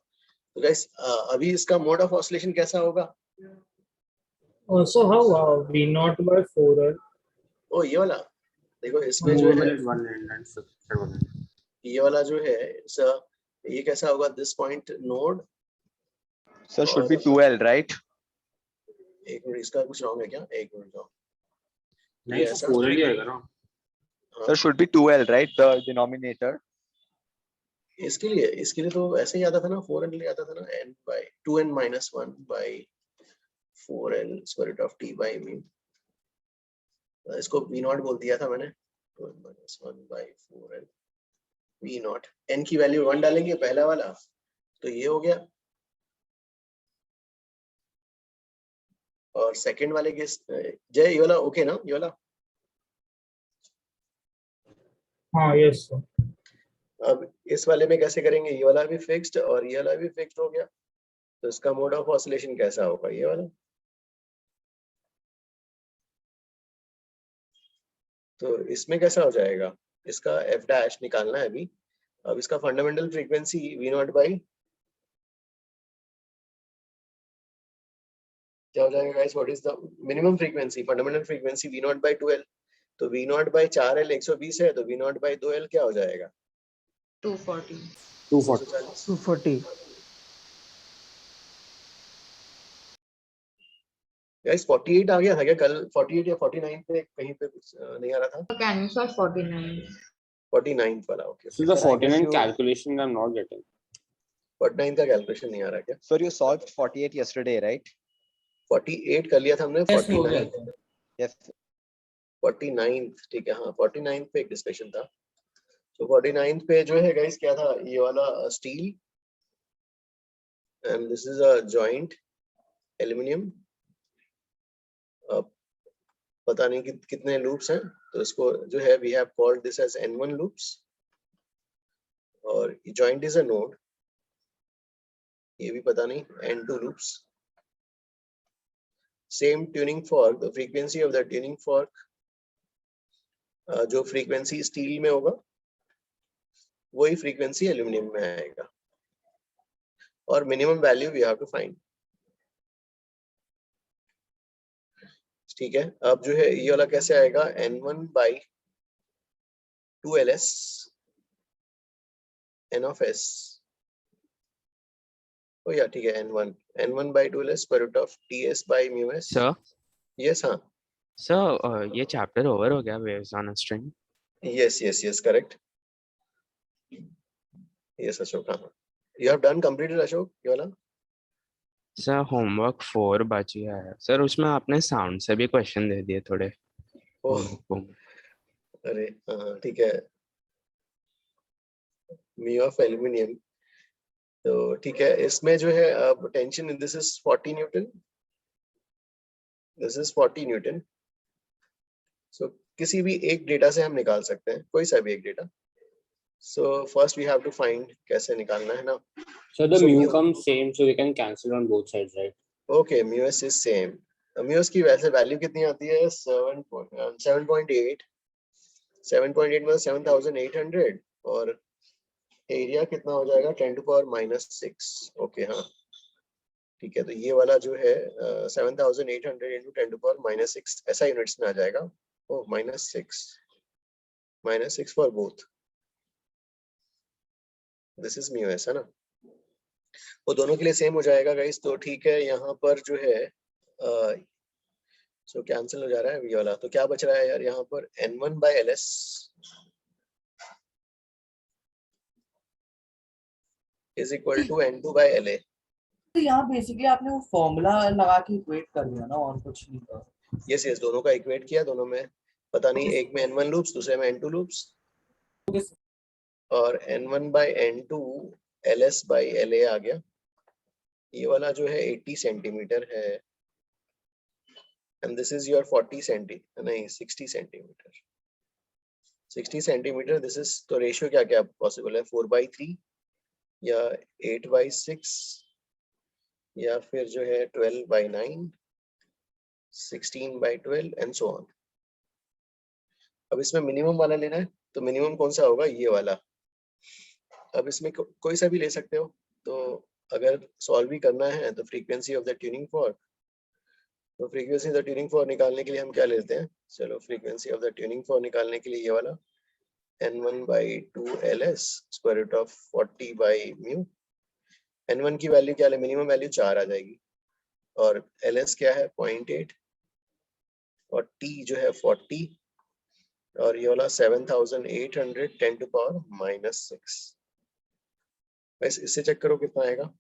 तो गाइस अभी इसका मोड ऑफ ऑसिलेशन कैसा होगा? Also, how V0 by 4L? ओ ये वाला देखो, इसमें जो है ये वाला जो है ये कैसा होगा? This point node sir should be 2L right? एक मिनट, इसका कुछ रॉन्ग है क्या? एक मिनट जाओ, नहीं तो 4L ही आएगा ना sir should be 2L right the denominator? इसके लिए तो ऐसे ही आता था ना, 4L आता था ना, n by 2n minus 1 by 4L square root of t by mu। इसको V0 बोल दिया था मैंने, 2n minus 1 by 4L V0। n की वैल्यू 1 डालेंगे पहला वाला, तो ये हो गया। और सेकंड वाले के जय ये वाला ओके ना? ये वाला हाँ यस सर। अब इस वाले में कैसे करेंगे? ये वाला भी फिक्स्ड और ये वाला भी फिक्स्ड हो गया, तो इसका मोड ऑफ ऑसिलेशन कैसा होगा? ये वाला। तो इसमें कैसा हो जाएगा? इसका f डैश निकालना है अभी। अब इसका फंडामेंटल फ्रीक्वेंसी V0 बाई क्या हो जाएगा guys? What is the minimum frequency? Fundamental frequency V0 by 2L। तो V0 बाई 4L 120 है, तो V0 बाई 2L क्या हो जाएगा? 240। गाइस 48 आ गया था क्या कल? 48 या 49 पे कहीं पे कुछ नहीं आ रहा था? Can you start 49? 49 वाला okay. So the 49 calculation I'm not getting. 49 का कैलकुलेशन नहीं आ रहा क्या? Sir you solved 48 yesterday right? 48 कर लिया था हमने। 49 Yes 49 ठीक है, हाँ 49 पे एक डिस्कशन था। तो 49 पे जो है गाइस क्या था? ये वाला steel and this is a joint aluminium. पता नहीं कितने लूप्स हैं, तो इसको जो है we have called this as N1 loops. और जॉइंट इज अ नोड, ये भी पता नहीं, N2 loops. Same tuning fork, the frequency of the tuning fork जो फ्रीक्वेंसी स्टील में होगा वही फ्रीक्वेंसी एल्युमिनियम में आएगा। और minimum value we have to find. ठीक है, अब जो है ये वाला कैसे आएगा? N1 by 2LS N of S। ओ या ठीक है, N1 by 2LS square root of TS by mu S। Sir yes हाँ सर ये चैप्टर ओवर हो गया, waves on a string. Yes correct. Yes Ashok, हाँ you have done completed Ashok ये वाला। सर होमवर्क 4 बच गया है सर, उसमें आपने साउंड से भी क्वेश्चन दे दिए थोड़े। अरे हाँ ठीक है, म्यू ऑफ एल्युमिनियम। तो ठीक है, इसमें जो है अब tension this is 40 newton, this is 40 newton. So किसी भी एक डेटा से हम निकाल सकते हैं, कोई सा भी एक data. So first we have to find कैसे निकालना है ना। So the mu comes same, so we can cancel on both sides, right? Okay, mu s is same. mu s की वैसे वैल्यू कितनी आती है? 7.8 मतलब 7800। और एरिया कितना हो जाएगा? 10⁻⁻6। ओके हाँ ठीक है, तो ये वाला जो है 7800 into 10⁻⁻6 ऐसा यूनिट्स में आ जाएगा। ओह -6 for both. This is mu S है ना, वो दोनों के लिए सेम हो जाएगा गाइस। तो ठीक है, यहाँ पर जो है सो कैंसिल हो जा रहा है ये वाला। तो क्या बच रहा है यार यहाँ पर? N1 by LS is equal to N2 by LA। तो यहाँ बेसिकली आपने वो फॉर्मूला लगा के इक्वेट कर दिया ना, और कुछ नहीं था। यस दोनों का इक्वेट किया, दोनों में पता नहीं, एक में N1 लूप्स दूसरे में N2 लूप्स। और N1 by N2 LS by LA आ गया। ये वाला जो है 80 सेंटीमीटर है and this is your 40 centimetre, नहीं 60 सेंटीमीटर, 60 सेंटीमीटर। दिस इज तो रेशियो क्या क्या पॉसिबल है, 4/3 या 8/6 या फिर जो है 12/9, 16/12 एंड सो ऑन। अब इसमें मिनिमम वाला लेना है तो मिनिमम कौन सा होगा, ये वाला। अब इसमें कोई सा भी ले सकते हो। तो अगर सॉल्व भी करना है तो frequency of the tuning fork, तो frequency of the tuning fork निकालने के लिए हम क्या लेते हैं, चलो frequency of the tuning fork निकालने के लिए ये वाला n1/2 ls square root of 40 by mu. n1 की वैल्यू क्या है, मिनिमम वैल्यू 4 आ जाएगी, और ls क्या है 0.8, और t जो है 40, और ये वाला 7800 10⁻⁻6। बस इससे चेक करो कितना आएगा।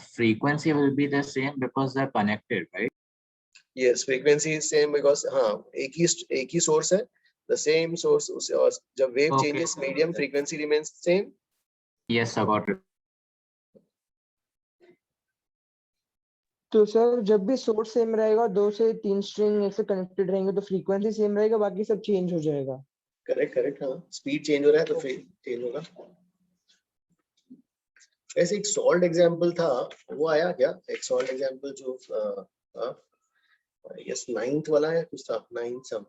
Frequency will be the same because they're connected, right? Yes, frequency is same because हाँ एक ही source है, the same source उसे, और जब wave Okay. changes medium frequency remains same. Yes, I got it. तो सर जब भी सोर्स सेम रहेगा, 2 से 3 स्ट्रिंग ऐसे कनेक्टेड रहेंगे तो फ्रीक्वेंसी सेम रहेगा, बाकी सब चेंज हो जाएगा। करेक्ट करेक्ट, हाँ स्पीड चेंज हो रहा है तो फिर चेंज होगा। ऐसे एक सॉल्व एग्जांपल था, वो आया क्या, एक सॉल्व एग्जांपल जो यस 9th वाला है, कुछ था 9th सम।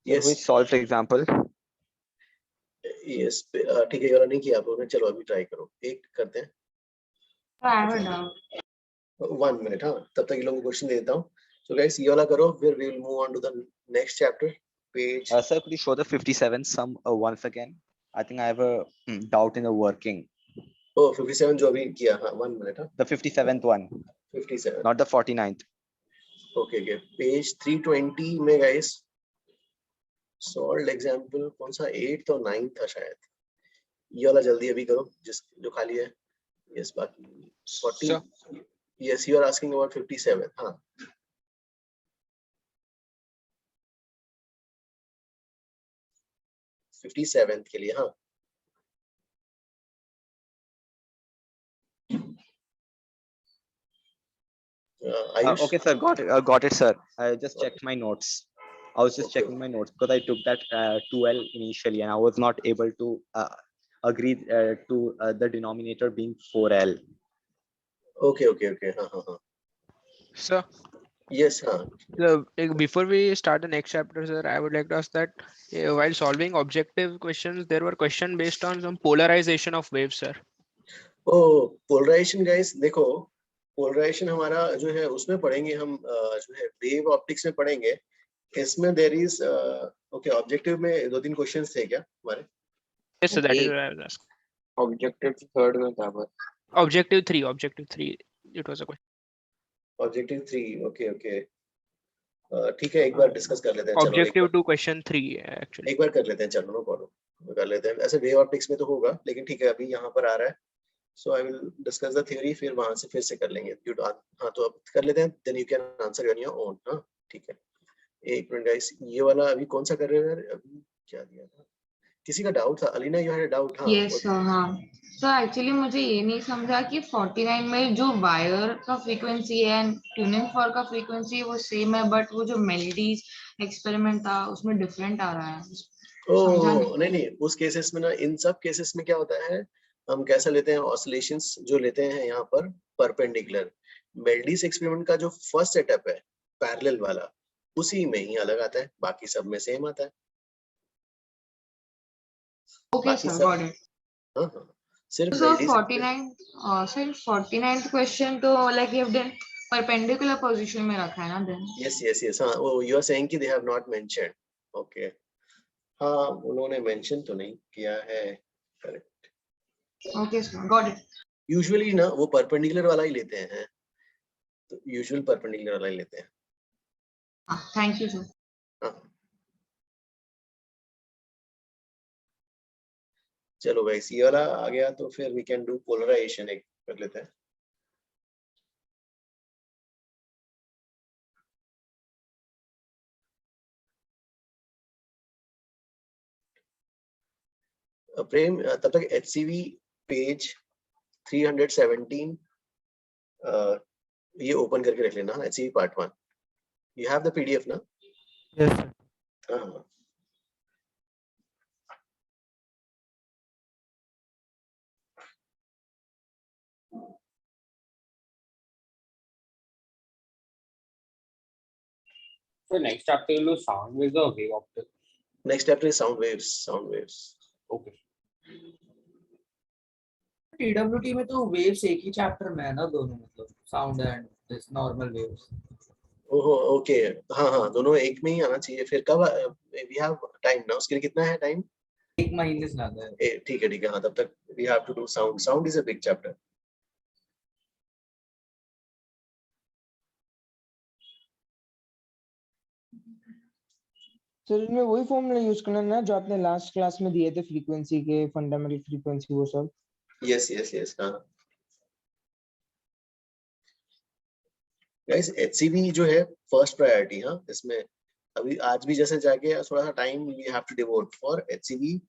Yes. Which solved example? Yes ठीक है, ये वाला नहीं किया आप लोगों ने, चलो अभी ट्राई करो, एक करते हैं। I have a doubt. 1 minute, हाँ तब तक ये लोगों को क्वेश्चन दे देता हूँ। So guys, ये वाला करो, फिर we will move on to the next chapter page. Sir, could you show the 57 sum once again? I think I have a doubt in the working. Oh, 57 जो अभी किया, हाँ 1 minute, हाँ The 57th one, 57, not the 49th. okay okay, page 320 में guys solved example कौन सा 8th और 9th था शायद, ये वाला जल्दी अभी करो जिस जो खाली है। yes बाकी 40, yes you are asking about 57, हाँ 57th के लिए, हाँ Okay, sir, got it, sir. I just checked my notes. I was just checking my notes because I took that 2L initially, and I was not able to agree to the denominator being 4L. okay okay okay, हाँ हाँ हाँ Sir, yes, हाँ before we start the next chapter, sir, I would like to ask that while solving objective questions, there were questions based on some polarization of waves, sir. oh polarization guys, देखो polarisation हमारा जो है उसमें पढ़ेंगे हम, जो है wave optics में पढ़ेंगे। इसमें देयर इज ओके, ऑब्जेक्टिव में 2-3 क्वेश्चंस थे क्या हमारे? Yes, sir, that is what I was asking. Objective third में था बस। Objective 3, it was a question. Objective 3, okay okay ठीक है, एक बार डिस्कस कर लेते हैं। चलो Objective 2 question 3 actually. एक बार कर लेते हैं, चलो नो प्रॉब्लम, कर लेते हैं। ऐसे वेव ऑप्टिक्स में तो होगा, लेकिन ठीक है अभी यहाँ पर आ रहा है, so I will discuss the theory, फिर वहां से फिर से कर लेंगे। हाँ तो अब कर लेते हैं, then you can answer on your own. हाँ ठीक है, एक मिनट गाइस, ये वाला अभी कौन सा कर रहे हो यार, अभी क्या दिया था, किसी का डाउट था, Alina you had a doubt? हाँ Yes sir, हाँ सर एक्चुअली मुझे ये नहीं समझा कि 49 में जो वायर का फ्रीक्वेंसी है एंड ट्यूनिंग फॉर्क का फ्रीक्वेंसी वो सेम है, बट वो जो मेलोडीज एक्सपेरिमेंट था उसमें डिफरेंट आ रहा है। समझा नहीं नहीं, उस केसेस में ना, इन सब केसेस में क्या होता है, हम कैसा लेते हैं, ऑसिलेशंस जो लेते हैं यहाँ पर परपेंडिकुलर। मेल्डीज एक्सपेरिमेंट का जो फर्स्ट सेटअप है पैरेलल वाला, उसी में ही अलग आता है, बाकी सब में सेम आता है। Okay sir, got it. हाँ हाँ, सिर्फ सर मेल्डीज 49th क्वेश्चन तो like you have done perpendicular position में रखा है ना देन? यस हाँ, वो यू आर सेइंग कि they have not mentioned, okay हाँ उन्होंने मेंशन तो नहीं किया है, correct. Okay sir, got it. Usually ना वो परपेंडिकुलर वाला ही लेते हैं, तो यूजुअल परपेंडिकुलर वाला ही लेते हैं। Thank you sir. हाँ चलो भाई, ये वाला आ गया तो फिर वी कैन डू पोलराइजेशन, एक कर लेते हैं। प्रेम तब तक HCV पेज 317 ये ओपन करके रख लेना, HCV part 1. You have the PDF ना? Yes sir. हाँ. So next chapter will be sound waves or wave optics. Next chapter is sound waves. Sound waves. Okay. TWT में तो waves एक ही chapter में है ना दोनों, मतलब sound and this normal waves. ओहो ओके. हाँ हाँ दोनों एक में ही आना चाहिए. फिर कब we have time ना, उसके लिए कितना है टाइम? एक महीने से ज्यादा है. ठीक है हाँ तब तक we have to do sound. Sound is a big chapter. Sir इनमें वही फॉर्मूला यूज करना ना जो आपने लास्ट क्लास में दिए थे फ्रीक्वेंसी के, फंडामेंटल फ्रीक्वेंसी वो सब. यस हाँ. गाइस HCV जो है फर्स्ट प्रायोरिटी. हाँ इसमें अभी आज भी जैसे जाके थोड़ा सा time we have to devote for HCV.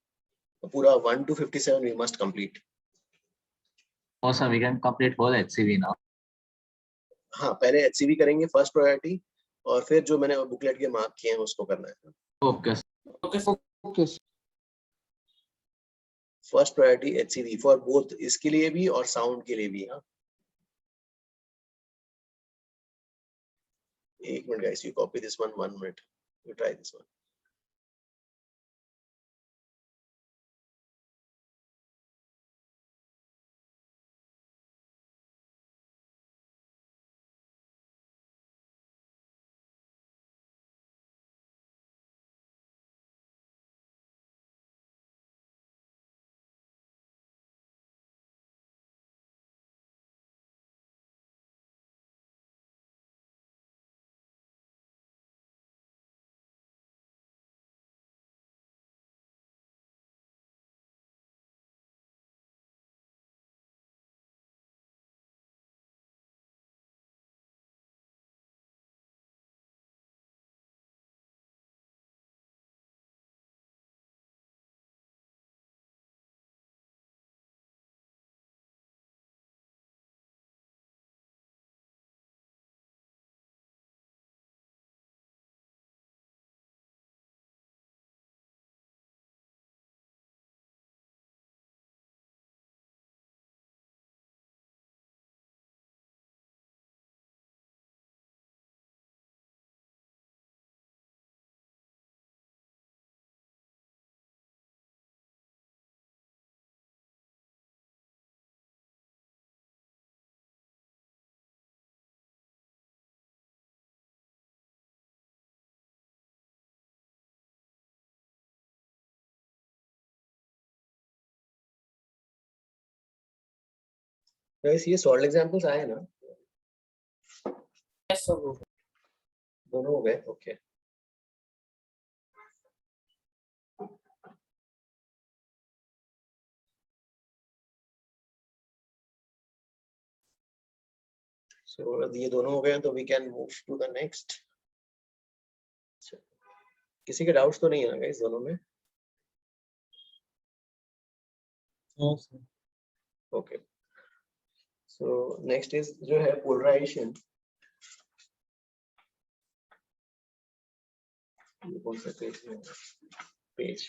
पूरा 1 to 57 we must complete. Also we can complete whole HCV now. हाँ पहले HCV करेंगे फर्स्ट प्रायोरिटी, और फिर जो मैंने बुकलेट के मार्क किए हैं उसको करना है. Okay. First priority HCV for both, इसके लिए भी और साउंड के लिए भी. हाँ एक minute guys, you copy this one 1 minute. You try this one. Guys ये सॉल्व एग्जांपल्स आए ना? Yes sir. दोनों हो गए. ओके. सो ये दोनों हो गए तो we can move to the next. किसी के डाउट्स तो नहीं है ना गाइस दोनों में? ओके. सो नेक्स्ट इज जो है पोलराइजेशन. कौन सा page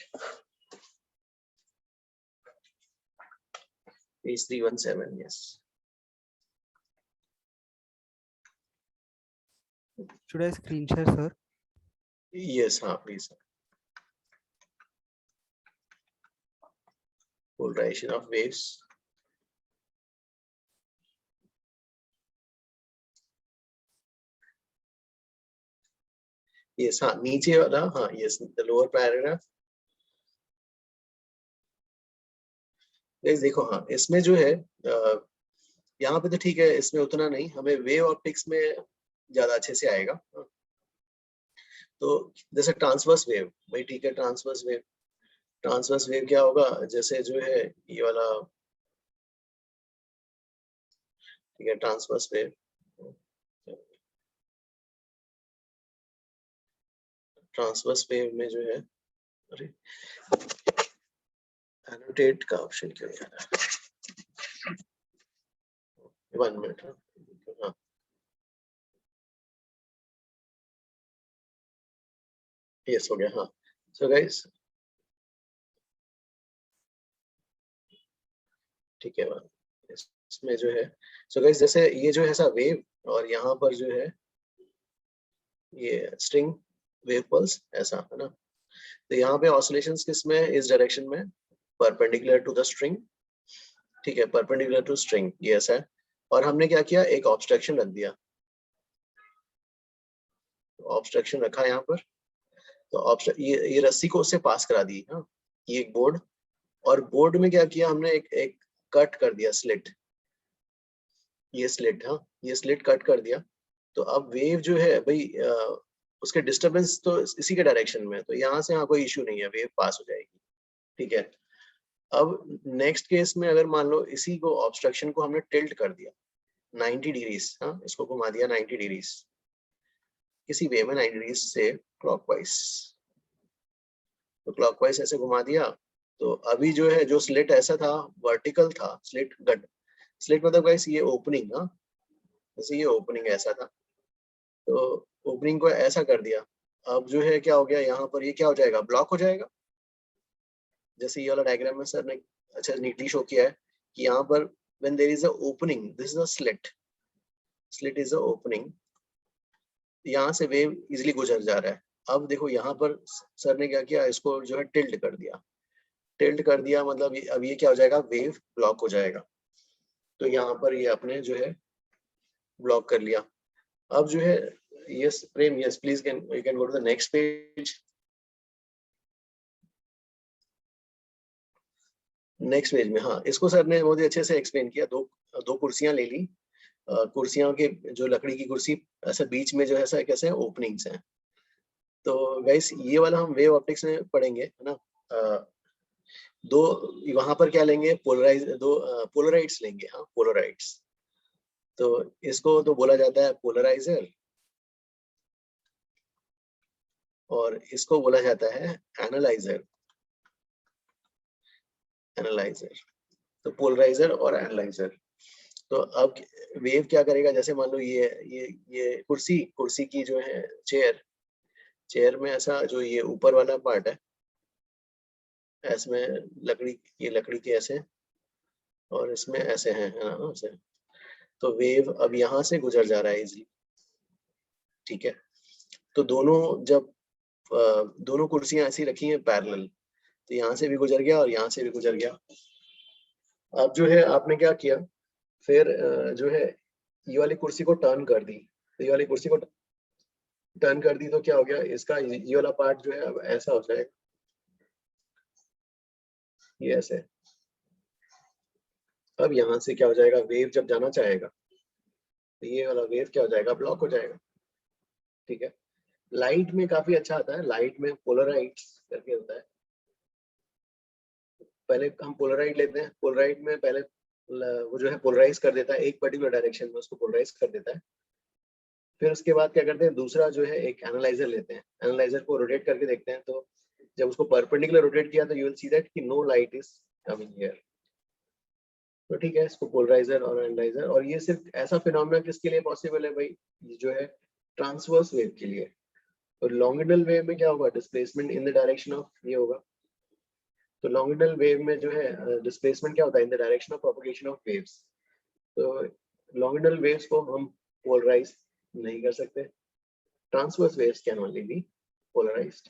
317. Yes. Should I screen share sir? Yes हाँ please. Polarization of waves. Yes हाँ नीचे वाला. हाँ yes the lower paragraph. देखो हाँ इसमें जो है यहाँ पे तो ठीक है, इसमें उतना नहीं, हमें वेव ऑप्टिक्स में ज्यादा अच्छे से आएगा. तो जैसे ट्रांसवर्स वेव, भाई ठीक है ट्रांसवर्स वेव. ट्रांसवर्स वेव क्या होगा, जैसे जो है ये वाला ठीक है ट्रांसवर्स वेव. ट्रांसवर्स वेव में जो है, अरे एनोटेट का ऑप्शन क्यों नहीं आ रहा? 1 मिनट। हाँ, यस हो गया। हाँ, सो गाइस ठीक है, इसमें जो है सो गाइस जैसे ये जो है ऐसा वेव, और यहाँ पर जो है ये स्ट्रिंग वेव पल्स ऐसा है ना। तो यहाँ पे ऑसिलेशंस किस में, इस डायरेक्शन में परपेंडिकुलर टू द स्ट्रिंग, ठीक है, परपेंडिकुलर टू स्ट्रिंग ये ऐसा है। और हमने क्या किया, एक ऑब्स्ट्रक्शन रख दिया, ऑब्स्ट्रक्शन रखा यहाँ पर। तो ये रस्सी को उससे पास करा दी। हाँ, ये एक बोर्ड, और बोर्ड में क्या किया हमने, एक कट कर दिया स्लिट, ये स्लिट, हाँ ये स्लिट कट कर दिया। तो अब वेव जो है भाई उसके डिस्टरबेंस तो इसी के डायरेक्शन में, तो यहाँ से यहाँ कोई इश्यू नहीं है, वेव पास हो जाएगी, ठीक है। अब नेक्स्ट केस में अगर मान लो इसी को ऑब्स्ट्रक्शन को हमने टिल्ट कर दिया 90 डिग्रीज, हाँ इसको घुमा दिया 90 डिग्रीज, किसी वे में 90 डिग्रीज से क्लॉकवाइज, तो क्लॉकवाइज ऐसे घुमा दिया। तो अभी जो है जो स्लिट ऐसा था वर्टिकल था, स्लिट मतलब गाइस ये ओपनिंग, हाँ जैसे ये ओपनिंग ऐसा था, तो ओपनिंग को ऐसा कर दिया। अब जो है क्या हो गया, यहाँ पर ये क्या हो जाएगा, ब्लॉक हो जाएगा। जैसे ये वाला डायग्राम में सर ने अच्छा नीटली शो किया है कि यहाँ पर when there is a opening, this is a slit is a opening, यहाँ से वेव इजिली गुजर जा रहा है। अब देखो यहाँ पर सर ने क्या किया, इसको जो है टिल्ट कर दिया, टिल्ट कर दिया मतलब अब ये क्या हो जाएगा, वेव ब्लॉक हो जाएगा। तो यहाँ पर ये अपने जो है ब्लॉक कर लिया। अब जो है yes Prem, yes please you can go to the next page. Next page में हाँ, इसको सर ने बहुत अच्छे से एक्सप्लेन किया। दो कुर्सियां ले ली, कुर्सियों के जो लकड़ी की कुर्सी ऐसा बीच में जो है ऐसा कैसे ओपनिंग्स हैं। तो गाइस ये वाला हम वेव ऑप्टिक्स में पढ़ेंगे है ना। दो वहां पर क्या लेंगे, दो पोलराइड्स लेंगे, हाँ पोलराइड्स। तो इसको तो बोला जाता है पोलराइजर, और इसको बोला जाता है एनालाइजर। तो पोलराइजर और एनालाइजर। तो अब वेव क्या करेगा, जैसे मान लो ये कुर्सी की जो है चेयर में ऐसा जो ये ऊपर वाला पार्ट है, इसमें ये लकड़ी के ऐसे, और इसमें ऐसे हैं है ना ऐसे। तो वेव अब यहाँ से गुजर जा रहा है इजीली, ठीक है। तो दोनों कुर्सियां ऐसी रखी हैं पैरेलल, तो यहाँ से भी गुजर गया और यहाँ से भी गुजर गया। अब जो है आपने क्या किया, फिर जो है ये वाली कुर्सी को टर्न कर दी। तो ये वाली कुर्सी को टर्न कर दी तो क्या हो गया, इसका ये वाला पार्ट जो है अब ऐसा हो जाएगा, ये ऐसे। अब यहाँ से क्या हो जाएगा, वेव जब जाना चाहेगा तो ये वाला वेव क्या हो जाएगा, ब्लॉक हो जाएगा, ठीक है। लाइट में काफी अच्छा आता है, लाइट में पोलराइड्स करके होता है। पहले हम पोलराइड लेते हैं, पोलराइड में पहले वो जो है पोलराइज कर देता है एक पर्टिकुलर डायरेक्शन में, उसको पोलराइज कर देता है। फिर उसके बाद क्या करते हैं, दूसरा जो है एक एनालाइजर लेते हैं, एनालाइजर को रोटेट करके देखते हैं। तो जब उसको परपेंडिकुलर रोटेट किया तो यू विल सी दैट कि no light is coming here. तो ठीक है, इसको पोलराइजर और एनालाइजर। और ये सिर्फ ऐसा फिनोमेना किसके लिए पॉसिबल है भाई, ये जो है ट्रांसवर्स वेव के लिए। और लॉन्गिडल वेव में क्या होगा, displacement in the direction of ये होगा। तो लॉन्गिडल वेव में जो है डिस्प्लेसमेंट क्या होता है, in the direction of propagation of waves. तो लॉन्गिडल वेव्स को हम पोलराइज नहीं कर सकते, transverse waves can only be polarised.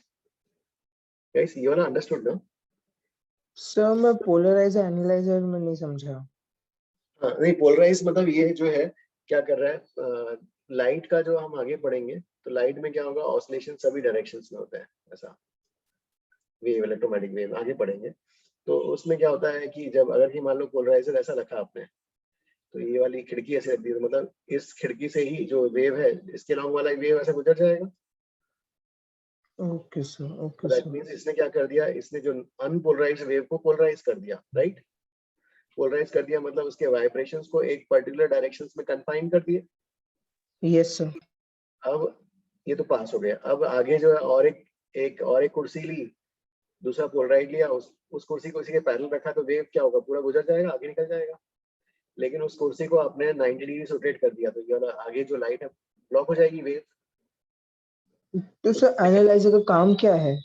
Guys you are understood ना? सर मैं पोलराइजर एनालाइजर में नहीं समझा। हाँ नहीं, पोलराइज मतलब ये जो है क्या कर रहा है, लाइट का जो हम आगे पढ़ेंगे तो लाइट में क्या होगा, ऑसिलेशन सभी डायरेक्शंस में होता है ऐसा, वेव इलेक्ट्रोमैग्नेटिक वेव आगे पढ़ेंगे। तो उसमें क्या होता है कि जब अगर कि मान लो पोलराइजर ऐसा रखा आपने, तो ये वाली खिड़की ऐसे रख दी, तो मतलब इस खिड़की से ही जो वेव है इसके लॉन्ग वाला वेव ऐसा गुजर जाएगा। Okay sir, okay that sir. Means इसने क्या कर दिया, इसने जो अनपोलराइज्ड वेव को पोलराइज कर दिया, राइट। पोलराइज कर दिया मतलब उसके वाइब्रेशंस को एक पर्टिकुलर डायरेक्शंस में कन्फाइन कर दिए। Yes sir. अब ये तो पास हो गया। अब आगे जो है और एक कुर्सी ली, दूसरा पोलराइड लिया, उस कुर्सी को उसी के पैरेलल रखा, तो वेव क्या होगा, पूरा गुजर जाएगा, आगे निकल जाएगा। लेकिन उस कुर्सी को आपने 90 डिग्री रोटेट कर दिया, तो ये वाला आगे जो लाइट है ब्लॉक हो जाएगी वेव। तो सर एनालाइजर का काम क्या है?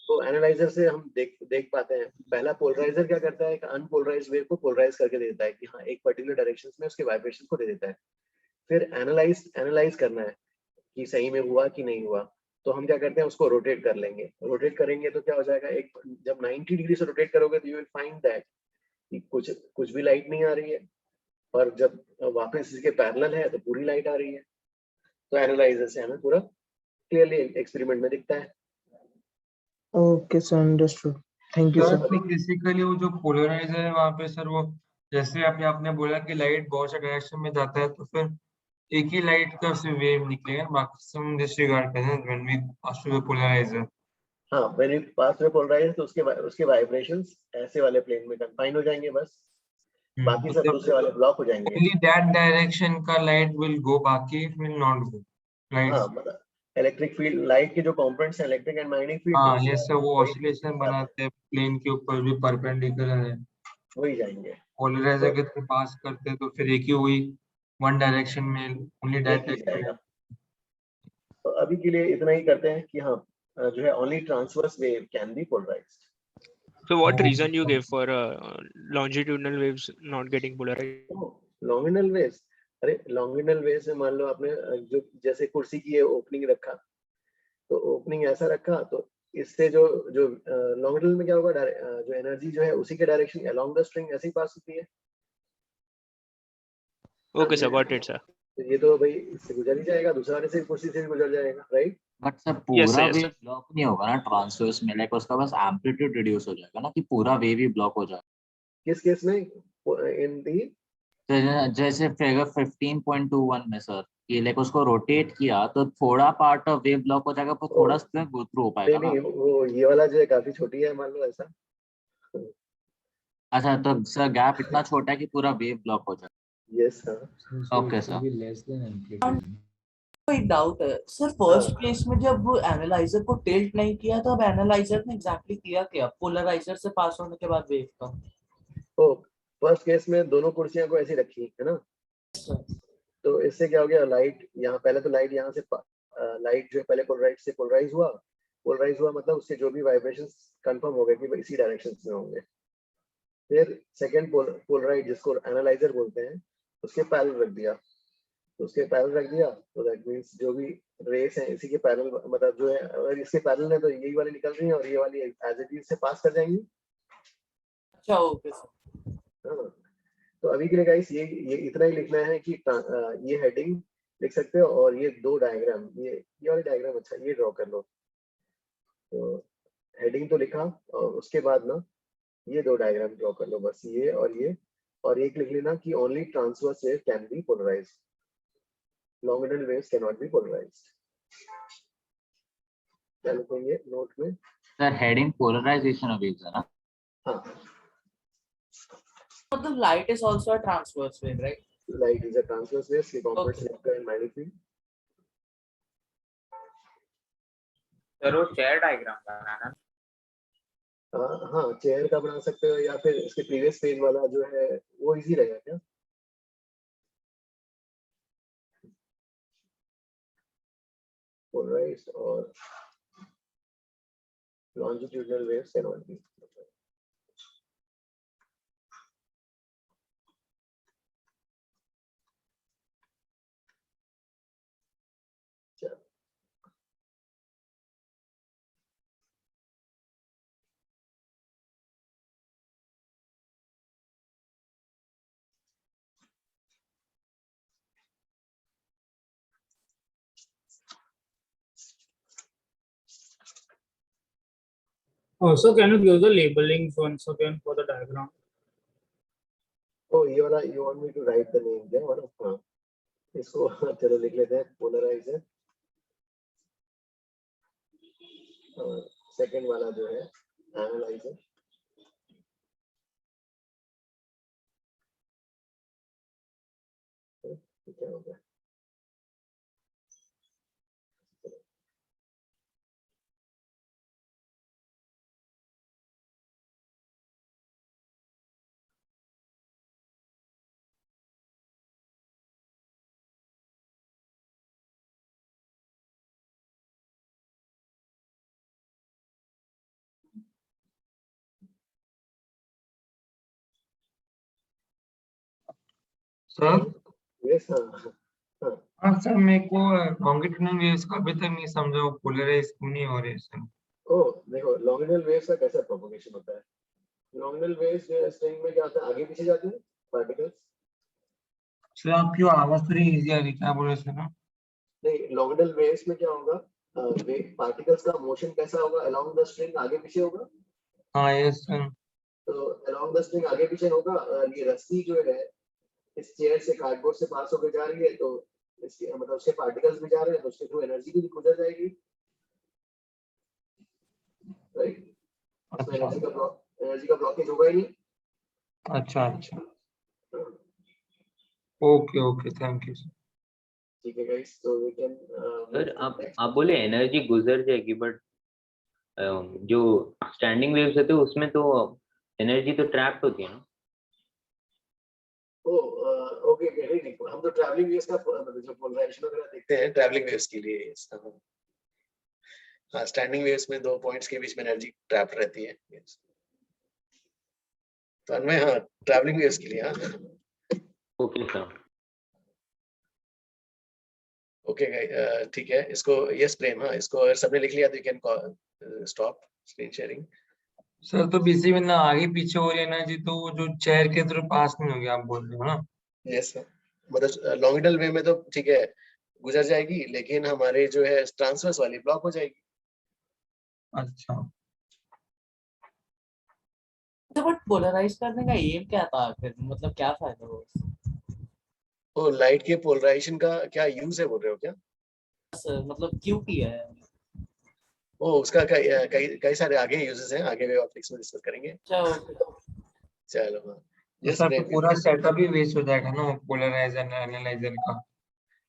तो एनालाइजर से हम देख पाते हैं, पहला पोलराइजर क्या करता है, अनपोलराइज्ड वेव को पोलराइज करके दे देता है कि हाँ एक पर्टिकुलर डायरेक्शन में उसके वाइब्रेशन को दे देता है। फिर एनालाइज करना है कि सही में हुआ कि नहीं हुआ, तो हम क्या करते हैं, उसको रोटेट कर लेंगे। रोटेट करेंगे तो क्या हो जाएगा, एक जब 90 डिग्री से रोटेट करोगे तो यू विल फाइंड दैट कि कुछ भी लाइट नहीं आ रही है, और जब वापस इसके पैरेलल है तो पूरी लाइट आ रही है। तो एनालाइजर से हमें पूरा क्लियरली एक्सपेरिमेंट में दिखता है। Okay sir, understood, thank you sir sir. तो बेसिकली वो जो पोलराइजर है वहाँ पे सर, वो जैसे अभी आपने बोला कि लाइट बहुत से डायरेक्शन में जाता है, तो फिर एक ही लाइट का सिर्फ वेव निकलेगा, बाकी सब हम डिसरिगार्ड करते हैं when we pass to the polarizer. हाँ, when you pass through polarizer तो उसके वाइब्रेशंस ऐसे वाले प्लेन में कन्फाइन हो जाएंगे बस, बाकी सब दूसरे वाले ब्लॉक हो जाएंगे। only that direction का light will go, बाकी it will not go, right? हाँ, मतलब इलेक्ट्रिक फील्ड, लाइट के जो कंपोनेंट्स हैं, इलेक्ट्रिक एंड मैग्नेटिक फील्ड, हाँ ये सब वो ऑसिलेशन बनाते हैं प्लेन के ऊपर भी परपेंडिकुलर है, वही जाएंगे। पोलराइजर के थ्रू पास करते हैं तो फिर एक ही हुई वन डायरेक्शन में, ओनली डायरेक्शन। तो अभी के लिए इतना ही करते हैं कि हाँ जो है only transverse wave can be polarised. So what reason you gave for longitudinal waves not getting polarized? Longitudinal waves, अरे लॉन्गिनल वेव्स में मान लो आपने जो जैसे कुर्सी की ओपनिंग रखा, तो ओपनिंग ऐसा रखा, तो इससे जो लॉन्गिनल में क्या होगा, जो एनर्जी जो है उसी के डायरेक्शन अलोंग द स्ट्रिंग ऐसे ही पास होती है। Okay sir, got it sir. तो ये तो भाई इससे गुजर ही जाएगा, दूसरा वाले से कुर्सी से भी गुजर जाएगा, राइट? बट सर पूरा वेव ब्लॉक नहीं होगा ना ट्रांसवर्स में, लाइक उसका बस एम्पलीट्यूड रिड्यूस हो जाएगा ना, कि पूरा वेव ही ब्लॉक हो जाएगा। किस केस में? इन दी जैसे फिगर 15.21 में सर, ये लाइक उसको रोटेट किया तो थोड़ा पार्ट ऑफ वेव ब्लॉक हो जाएगा, पर थोड़ा सा गो थ्रू हो पाएगा नहीं, वो ये वाला जो है काफी छोटी है, मान लो ऐसा। अच्छा, तो सर गैप इतना छोटा है कि पूरा वेव ब्लॉक हो जाएगा। Yes sir. Okay sir. कोई डाउट है सर, फर्स्ट केस में जब वो एनालाइजर को टिल्ट नहीं किया तो अब एनालाइजर ने एग्जैक्टली किया क्या पोलराइजर से पास होने के बाद वेव का? तो फर्स्ट केस में दोनों कुर्सियां को ऐसी रखी है ना, तो इससे क्या हो गया, लाइट यहाँ पहले तो लाइट यहाँ से लाइट जो है पहले पोलराइज हुआ, मतलब उससे जो भी वाइब्रेशंस कंफर्म हो गए कि इसी डायरेक्शन में होंगे। फिर सेकंड पोलराइड जिसको एनालाइजर बोलते हैं, उसके पैरेलल रख दिया, तो दैट मींस जो भी रेस है इसी के पैरेलल, मतलब जो है अगर इसके पैरेलल है तो यही वाली निकल रही है और ये वाली एज इट इज से पास कर जाएंगी। अच्छा ओके सर। हाँ, तो अभी के लिए गाइस ये इतना ही लिखना है कि ये हेडिंग लिख सकते हो, और ये दो डायग्राम, ये वाली डायग्राम अच्छा ये ड्रॉ कर लो। तो हेडिंग तो लिखा, और उसके बाद ना ये दो डायग्राम ड्रॉ कर लो, बस ये, और एक लिख लेना कि only transverse wave can be polarised, longitudinal waves can not be polarised. क्या लिखेंगे नोट में sir? Heading polarisation of waves है ना? हाँ, मतलब light is also a transverse wave, right? Light is a transverse wave, see components electric and magnetic field. Sir वो chair diagram बनाना। हाँ, चेयर का बना सकते हो, या फिर इसके प्रीवियस पेज वाला जो है वो इजी रहेगा क्या? पोलराइज्ड और longitudinal waves cannot be Also, can you give the labelings once again for the diagram? Oh, ये वाला you want me to write the name क्या वाला? हाँ, इसको चलो लिख लेते हैं, पोलराइजर। सेकंड वाला जो है एनालाइजर। क्या हो गया? सर यस हाँ सर, मेरे को लॉन्गिट्यूडनल वेव्स का अभी तक नहीं समझा, वो पोलराइज क्यों नहीं हो रहे सर। देखो लॉन्गिट्यूडनल वेव्स का कैसा प्रोपगेशन होता है। लॉन्गिट्यूडनल वेव्स जो है स्ट्रिंग में क्या होता है, आगे पीछे जाते हैं पार्टिकल्स। सर आपकी आवाज थोड़ी इजी आ रही, क्या बोल रहे सर? नहीं, लॉन्गिट्यूडनल वेव्स में क्या होगा, पार्टिकल्स का मोशन कैसा होगा, अलोंग द स्ट्रिंग आगे पीछे होगा। हाँ यस सर। तो अलोंग द स्ट्रिंग आगे पीछे होगा। ये रस्सी जो है इस चेयर से कार्डबोर्ड से पास होकर जा रही है, तो इसके मतलब उसके पार्टिकल्स भी जा रहे हैं, तो उसके थ्रू एनर्जी भी गुजर जाएगी, राइट। उसमें एनर्जी का ब्लॉकेज होगा ही नहीं। अच्छा अच्छा, okay okay, thank you sir. ठीक है गाइस, तो वी कैन सर आप बोले एनर्जी गुजर जाएगी, बट जो स्टैंडिंग वेव्स होते हैं उसमें तो एनर्जी तो ट्रैप्ड होती है ना। ओके ओके, हम तो ट्रैवलिंग वेव्स का जो पोलराइजेशन वगैरह देखते हैं ट्रैवलिंग वेव्स के लिए। हाँ, स्टैंडिंग वेव्स में दो पॉइंट्स के बीच में एनर्जी ट्रैप्ड रहती है। तो अनमय, हाँ ट्रैवलिंग वेव्स के लिए। हाँ ओके सर। ओके ठीक है, इसको यस प्रेम, हाँ इसको अगर सबने लिख लिया तो you can stop screen sharing. Sir तो बीसी में ना आगे पीछे हो रही एनर्जी, तो वो जो चेयर के थ्रू पास नहीं होगी, आप बोल रहे हो ना? यस सर, मतलब लॉन्गिट्यूडनल वे में तो ठीक है गुजर जाएगी, लेकिन हमारे जो है ट्रांसवर्स वाली ब्लॉक हो जाएगी। अच्छा, तो बट पोलराइज करने का एम क्या था फिर, मतलब क्या फायदा हुआ? तो लाइट के पोलराइजेशन का क्या यूज है बोल रहे हो क्या? सर मतलब क्यों किया है? ओ उसका कई सारे आगे यूजेस हैं, आगे वे ऑप्टिक्स में डिस्कस करेंगे। चलो हाँ, तो सर तो पूरा सेटअप ही वेस्ट हो जाएगा ना पोलराइजर एनालाइजर का,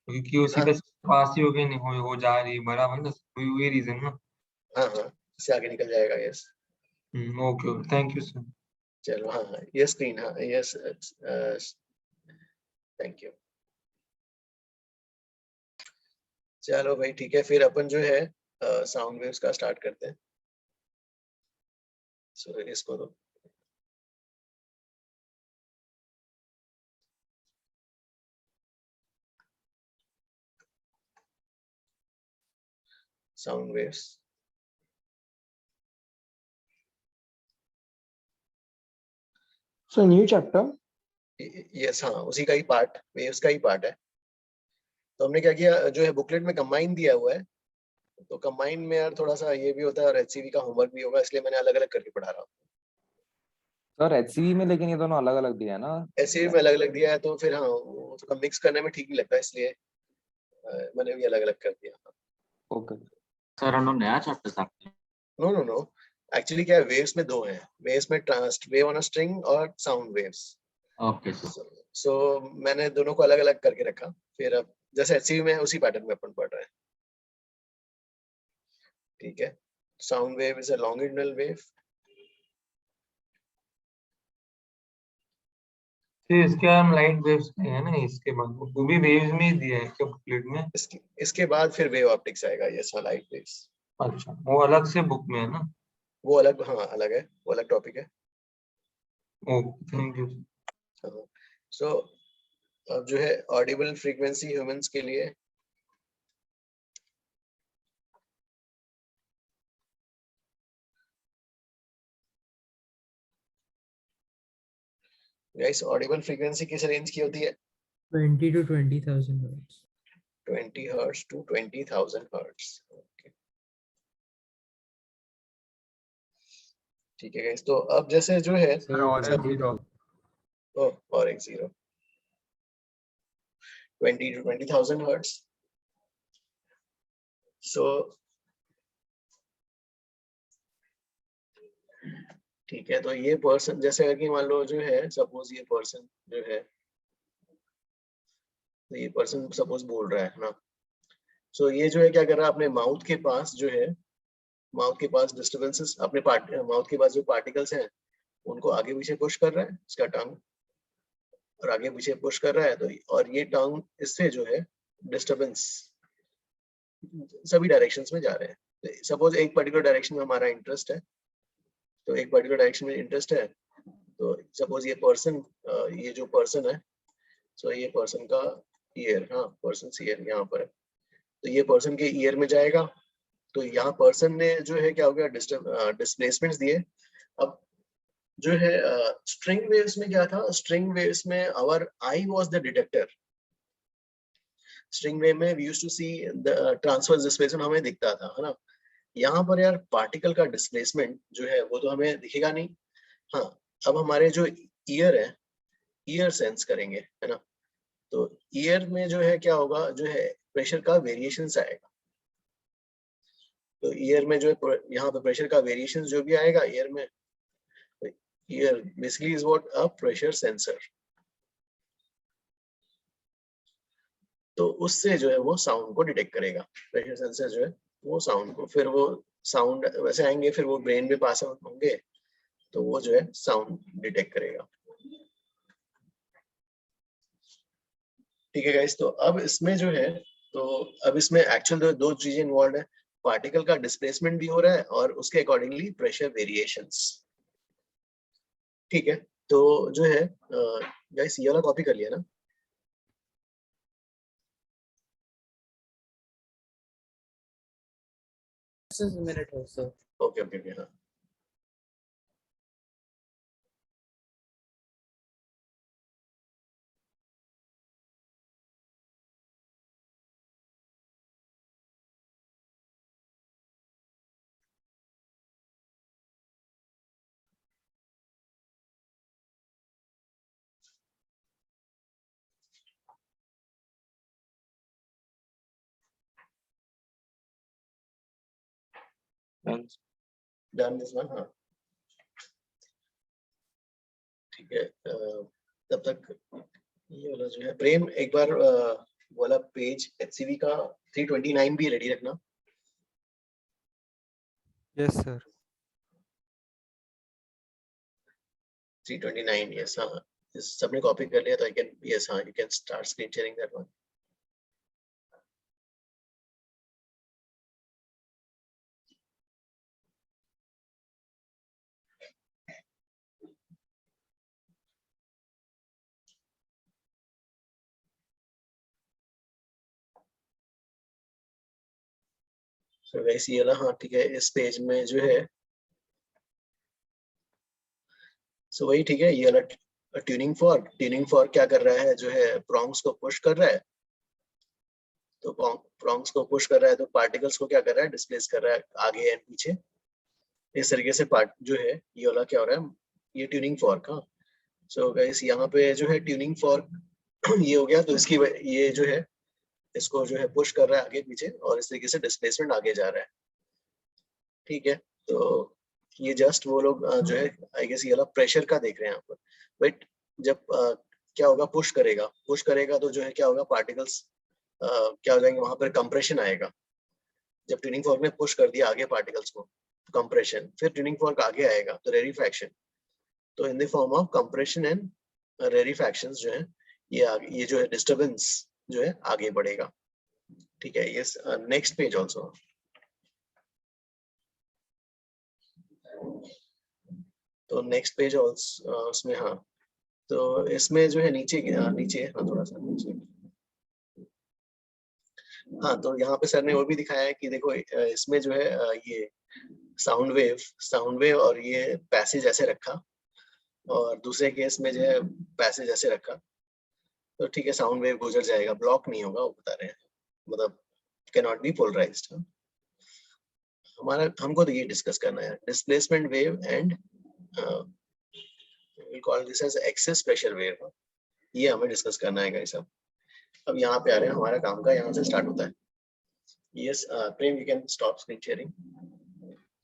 क्योंकि उसी के पास ही हो गई, नहीं हो जा रही बराबर ना, वही रीजन ना। हाँ हाँ, इससे आगे निकल जाएगा। Yes okay, thank you sir. चलो हाँ हाँ, यस स्क्रीन, हाँ यस, थैंक यू। चलो भाई ठीक है, फिर अपन जो है साउंड वेव्स का स्टार्ट करते हैं। सो इसको दो। Sound waves, so new chapter. Yes हाँ, उसी का ही पार्ट, वेव्स का ही पार्ट है। तो हमने क्या किया, जो है बुकलेट में कंबाइन दिया हुआ है, तो कंबाइन में यार थोड़ा सा ये भी होता है और एचसीवी का होमवर्क भी होगा, इसलिए मैंने अलग अलग करके पढ़ा रहा हूँ। सर एचसीवी में लेकिन ये दोनों अलग अलग दिया है ना? एचसीवी में अलग अलग दिया है, तो फिर हाँ वो थोड़ा मिक्स करने में ठीक नहीं लगता, इसलिए मैंने भी अलग अलग कर दिया। ओके सर, हम लोग नया chapter start. No no no, actually क्या है, वेव्स में दो हैं, वेव्स में वेव ऑन अ स्ट्रिंग और sound waves. Okay sir. So मैंने दोनों को अलग अलग करके रखा, फिर अब जैसे एचसीवी में उसी पैटर्न में अपन पढ़ रहे हैं। ठीक है, sound wave is a longitudinal wave. इसके हम लाइट वेव्स है ना, इसके बाद वो भी वेव्स में ही दिया है क्या बुकलेट में? इसके बाद फिर वेव ऑप्टिक्स आएगा। यस हाँ, लाइट वेव्स। अच्छा, वो अलग से बुक में है ना? वो अलग, हाँ अलग है, वो अलग टॉपिक है। Okay, thank you. सो अब जो है ऑडिबल फ्रीक्वेंसी ह्यूमंस के लिए, गाइस ऑडिबल फ्रीक्वेंसी किस रेंज की होती है? 20 to 20,000 hertz. 20 hertz to 20,000 hertz. Okay. ठीक है गाइस, तो अब जैसे जो है और एक जीरो 20 to 20,000 hertz. So ठीक है, तो ये पर्सन जैसे कि मान लो जो है, सपोज ये पर्सन जो है, तो ये पर्सन सपोज बोल रहा है ना, सो ये जो है क्या कर रहा है, अपने माउथ के पास जो है, माउथ के पास डिस्टर्बेंसेस, अपने माउथ के पास जो पार्टिकल्स हैं उनको आगे पीछे पुश कर रहा है, इसका टंग, और आगे पीछे पुश कर रहा है, तो और ये टंग इससे जो है डिस्टर्बेंस सभी डायरेक्शंस में जा रहे हैं। सपोज एक पर्टिकुलर डायरेक्शन में हमारा इंटरेस्ट है, तो एक पर्टिकुलर डायरेक्शन में इंटरेस्ट है, तो सपोज ये पर्सन, ये जो पर्सन है सो ये पर्सन का ईयर, हाँ पर्सन ईयर यहाँ पर है, तो ये पर्सन के ईयर में जाएगा। तो यहाँ पर्सन ने जो है क्या हो गया, डिस्प्लेसमेंट्स दिए। अब जो है स्ट्रिंग वेव्स में क्या था, स्ट्रिंग वेव्स में our eye was the detector. String wave में we used to see the transverse displacement, हमें दिखता था, है ना। यहाँ पर यार पार्टिकल का डिस्प्लेसमेंट जो है वो तो हमें दिखेगा नहीं। हाँ, अब हमारे जो ईयर है, ईयर सेंस करेंगे, है ना। तो ईयर में जो है क्या होगा, जो है प्रेशर का वेरिएशन आएगा। तो ईयर में जो है यहाँ पे प्रेशर का वेरिएशन जो भी आएगा ईयर में, year basically is what, a pressure sensor. तो उससे जो है वो साउंड को डिटेक्ट करेगा। प्रेशर सेंसर जो है वो साउंड को, फिर वो साउंड वैसे आएंगे, फिर वो ब्रेन में पास आउट होंगे, तो वो जो है साउंड डिटेक्ट करेगा। ठीक है गाइस, तो अब इसमें जो है, तो अब इसमें एक्चुअल दो चीजें इन्वॉल्व है, पार्टिकल का डिस्प्लेसमेंट भी हो रहा है और उसके अकॉर्डिंगली प्रेशर वेरिएशंस। ठीक है, तो जो है गाइस ये वाला कॉपी कर लिया ना। Just a minute also. Okay okay okay, हाँ डन दिस वन, हाँ ठीक है। तब तक ये वाला जो है प्रेम, एक बार वाला पेज HCV का 329 भी रेडी रखना। Yes sir. 329, यस हाँ, सबने कॉपी कर लिया तो आई कैन, यस हाँ, you can start screen sharing that one. So guys ये वाला, हाँ ठीक है, इस पेज में जो है सो वही ठीक है, ये वाला ट्यूनिंग फॉर क्या कर रहा है, जो है प्रॉन्ग्स को पुश कर रहा है। तो प्रॉन्ग्स को पुश कर रहा है तो पार्टिकल्स को क्या कर रहा है, डिस्प्लेस कर रहा है आगे एंड पीछे। इस तरीके से पार्ट जो है ये वाला क्या हो रहा है, ये ट्यूनिंग फॉर्क। हाँ, सो गाइस यहाँ पे जो है ट्यूनिंग फॉर्क ये हो गया, तो इसकी ये जो है इसको जो है पुश कर रहा है आगे पीछे और इस तरीके से डिस्प्लेसमेंट आगे जा रहा है। ठीक है, तो ये जस्ट वो लोग जो है आई गेस ये वाला प्रेशर का देख रहे हैं यहाँ पर। बट जब क्या होगा, पुश करेगा तो जो है क्या होगा, पार्टिकल्स क्या हो जाएंगे, वहां पर कंप्रेशन आएगा। जब ट्यूनिंग फॉर्क ने पुश कर दिया आगे पार्टिकल्स को, कंप्रेशन, फिर ट्यूनिंग फॉर्क आगे आएगा तो रेरिफैक्शन। तो in the form of compression and rarefactions जो है ये जो है डिस्टरबेंस जो है आगे बढ़ेगा। ठीक है, यस नेक्स्ट पेज ऑल्सो। तो नेक्स्ट पेज ऑल्सो उसमें, हाँ तो इसमें जो है नीचे हाँ थोड़ा सा नीचे, हाँ तो यहाँ पे सर ने वो भी दिखाया है कि देखो इसमें जो है ये साउंड वेव और ये पैसेज ऐसे रखा, और दूसरे केस में जो है पैसेज ऐसे रखा। तो ठीक है, साउंड वेव गुजर जाएगा, ब्लॉक नहीं होगा, वो बता रहे हैं, मतलब कैन नॉट बी पोलराइज्ड। हमको तो ये डिस्कस करना है, displacement wave and we'll call this as excess pressure wave, ये हमें डिस्कस करना है गाइस। अब यहाँ पे आ रहे हैं, हमारा काम का यहाँ से स्टार्ट होता है। Yes Prem, you can stop screen sharing.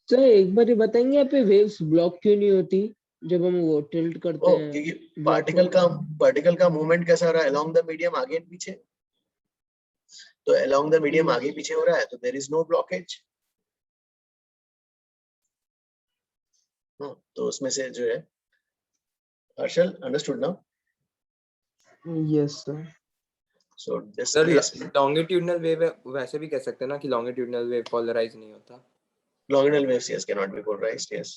Sir एक बार ये बताएंगे यहाँ पे वेव्स ब्लॉक क्यों नहीं होती जब हम वो टिल्ट करते हैं? क्योंकि पार्टिकल का मूवमेंट कैसा हो रहा है, अलोंग द मीडियम आगे एंड पीछे। तो अलोंग द मीडियम आगे पीछे हो रहा है तो देयर इज नो ब्लॉकेज। तो उसमें से जो है, Harshal understood now? Yes sir. So sir longitudinal wave वैसे भी कह सकते हैं ना कि लॉन्गिट्यूडनल वेव पोलराइज नहीं होता। Longitudinal waves, yes, cannot be polarized, yes.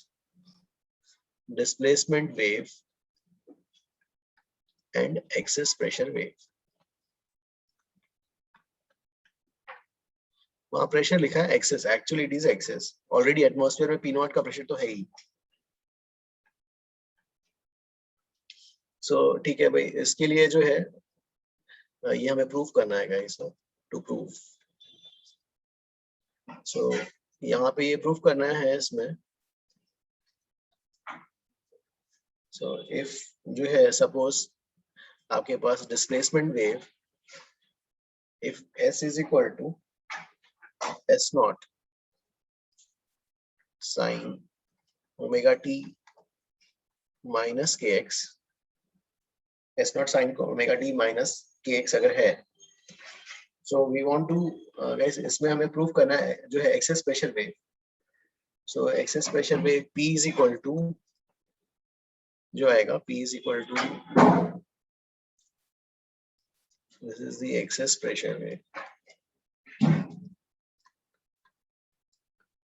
Displacement wave and excess pressure wave. वहां प्रेशर लिखा है excess, actually it is excess, already atmosphere में पी नॉट का प्रेशर तो है ही। सो ठीक है भाई, इसके लिए जो है ये हमें प्रूफ करना है गाइस, टू प्रूव। सो यहाँ पे ये प्रूफ करना है इसमें। सो इफ जो है सपोज आपके पास displacement wave, if S is equal to S naught sine omega t minus k x, S naught sine omega t minus k x अगर है, so we want to guys, इसमें हमें proof करना है जो है excess pressure wave. So excess pressure wave P is equal to जो आएगा, P is equal to, this is the excess pressure wave,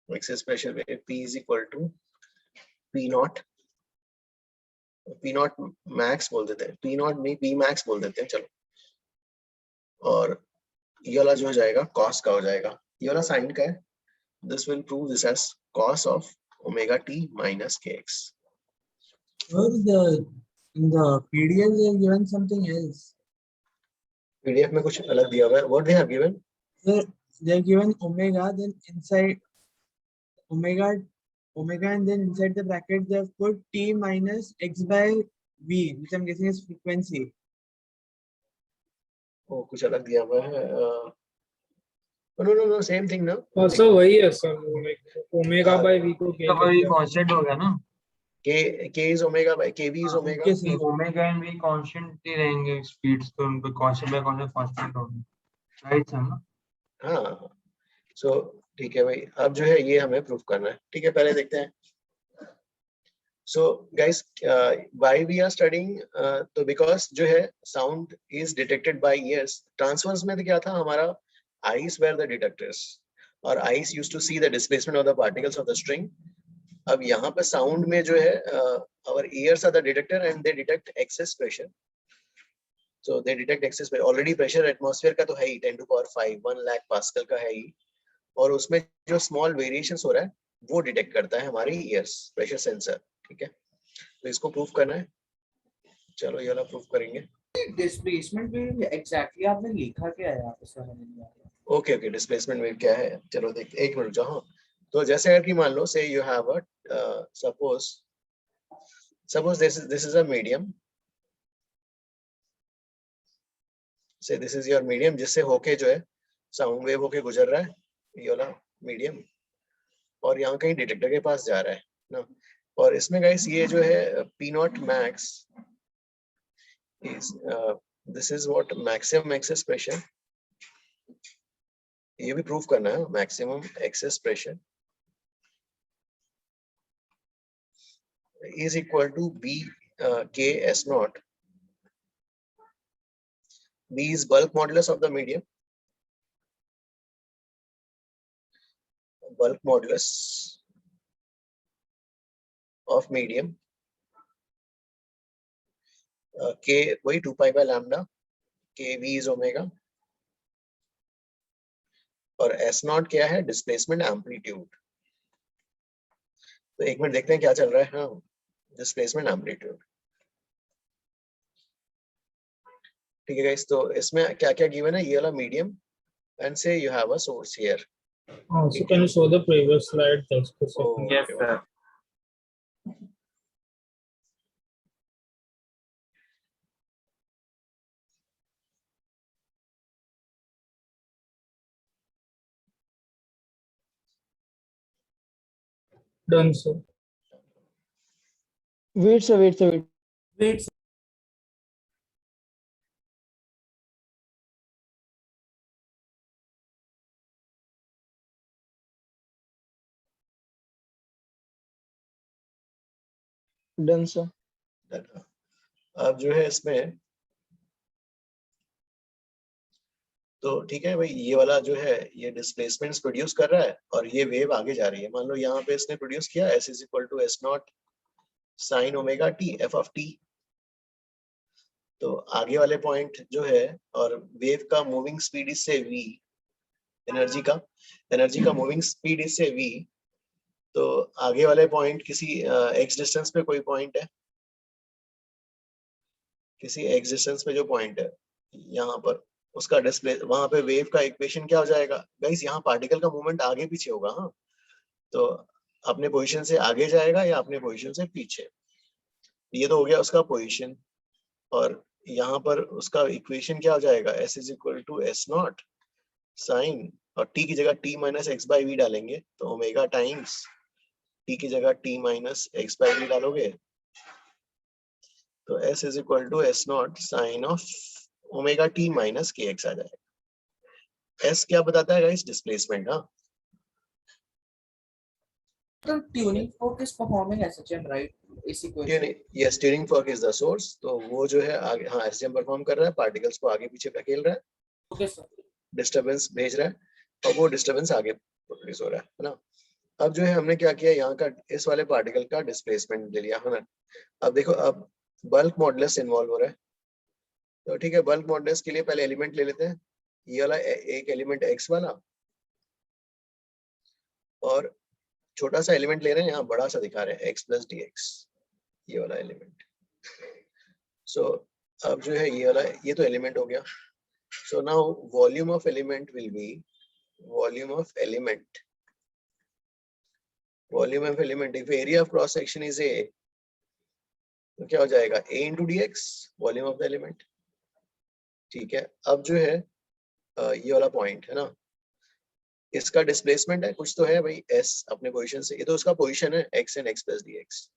excess pressure wave P is equal to P naught max बोल देते हैं, P naught नहीं P max बोल देते हैं चलो, और ये वाला जो हो जाएगा कॉस का हो जाएगा, ये वाला साइन का है, this will prove this as cos of omega t minus k x. In the PDF they have given something else. PDF में कुछ अलग दिया हुआ है, what they have given? They have given omega, then inside omega and then inside the bracket they have put T minus X by V, which I'm guessing is frequency. ओ कुछ अलग दिया हुआ है, नो सेम थिंग ना। Sir वही है sir, like omega by v को तो वही कांस्टेंट हो गया ना, k is omega by kv is omega, omega and v constant ही रहेंगे, स्पीड्स तो उनके कांस्टेंट बाय कांस्टेंट होंगे, राइट सर ना? हाँ सो ठीक है भाई, अब जो है ये हमें प्रूफ करना है, ठीक है पहले देखते हैं। So guys, why we are studying, तो because जो है sound is detected by ears, transverse में तो क्या था हमारा, eyes were the detectors और eyes used to see the displacement of the particles of the string। अब यहाँ पे sound में जो है our ears are the detector and they detect excess pressure। So they detect excess pressure, already pressure atmosphere का तो है ही 10 to power 5, 1 lakh pascal का है ही, और उसमें जो small variations हो रहा है वो डिटेक्ट करता है हमारी ears pressure sensor, ठीक है। तो इसको प्रूफ करना है, चलो ये वाला प्रूफ करेंगे। डिस्प्लेसमेंट वेव एग्जैक्टली आपने लिखा क्या है यहाँ पे सर? ओके डिस्प्लेसमेंट वेव क्या है, चलो देखते, एक मिनट जहाँ, तो जैसे अगर कि मान लो से you have a suppose this is a medium, से दिस इज योर मीडियम, जिससे होके जो है साउंड वेव होके गुजर रहा है ये वाला मीडियम, और यहाँ कहीं डिटेक्टर के पास जा रहा है ना, और इसमें गाइस ये जो है P naught max is this is what maximum excess pressure, ये भी प्रूफ करना है, maximum excess pressure is equal to B K S naught, B is bulk modulus of the medium, bulk modulus of medium, K वही 2 pi by lambda, KV is omega, और S not क्या है, displacement amplitude. तो एक minute देखते हैं क्या चल रहा है, हाँ डिस्प्लेसमेंट एम्पलीट्यूड, ठीक है गाइस। तो इसमें क्या क्या गिवन है, ये वाला मीडियम एंड से you have a source here. So can you show the previous slide just a second? Yes sir। Done sir। Wait. Done sir. अब जो है इसमें तो ठीक है भाई, ये वाला जो है ये डिस्प्लेसमेंट्स प्रोड्यूस कर रहा है और ये वेव आगे जा रही है। मान लो यहाँ पे इसने प्रोड्यूस किया S is equal to S naught sine omega t f of t, तो आगे वाले पॉइंट जो है और वेव का मूविंग स्पीड इससे v, एनर्जी का मूविंग स्पीड इससे v, तो आगे वाले पॉइंट किसी x डिस्टेंस पे कोई पॉइंट है, किसी x डिस्टेंस पे जो पॉइंट है यहाँ पर, उसका डिस्प्ले, वहां पे वेव का इक्वेशन क्या हो जाएगा गाइस? यहाँ पार्टिकल का मूवमेंट आगे पीछे होगा। हाँ, तो अपने पोजीशन से आगे जाएगा या अपने पोजीशन से पीछे। ये तो हो गया उसका पोजीशन, और यहाँ पर उसका इक्वेशन क्या हो जाएगा? s is equal to s naught sine, और t की जगह t minus x by v डालेंगे, तो ओमेगा टाइम्स t की जगह t minus x by v डालोगे, तो s is equal to s naught sine of omega t minus k x आ जाएगा। s क्या बताता है गाइस? डिस्प्लेसमेंट। हाँ, तो tuning fork is performing SHM, right? इस equation. yes, tuning fork is the source, तो वो जो है आगे, हाँ, SHM परफॉर्म कर रहा है, पार्टिकल्स को आगे पीछे धकेल रहा है, Okay, sir. डिस्टरबेंस भेज रहा है, और वो डिस्टरबेंस आगे प्रोड्यूस हो रहा है ना। अब जो है हमने क्या किया, यहाँ का इस वाले पार्टिकल का डिस्प्लेसमेंट ले लिया है ना। अब देखो, अब बल्क मॉडुलस इन्वॉल्व हो रहा है, तो ठीक है, बल्क मॉडुलस के लिए पहले एलिमेंट ले लेते हैं। ये वाला एक एलिमेंट x वाला, और छोटा सा एलिमेंट ले रहे हैं, यहाँ बड़ा सा दिखा रहे हैं x प्लस डी एक्स, ये वाला एलिमेंट। सो अब जो है ये वाला, ये तो एलिमेंट हो गया। So now volume of element will be volume of element, volume of element if area of cross section is a, तो क्या हो जाएगा? a into D x, volume of the element. ठीक है, अब जो है ये वाला पॉइंट है ना, इसका डिस्प्लेसमेंट है, कुछ तो है भाई, s अपने पोजीशन से, ये तो उसका पोजीशन है x and x plus D x,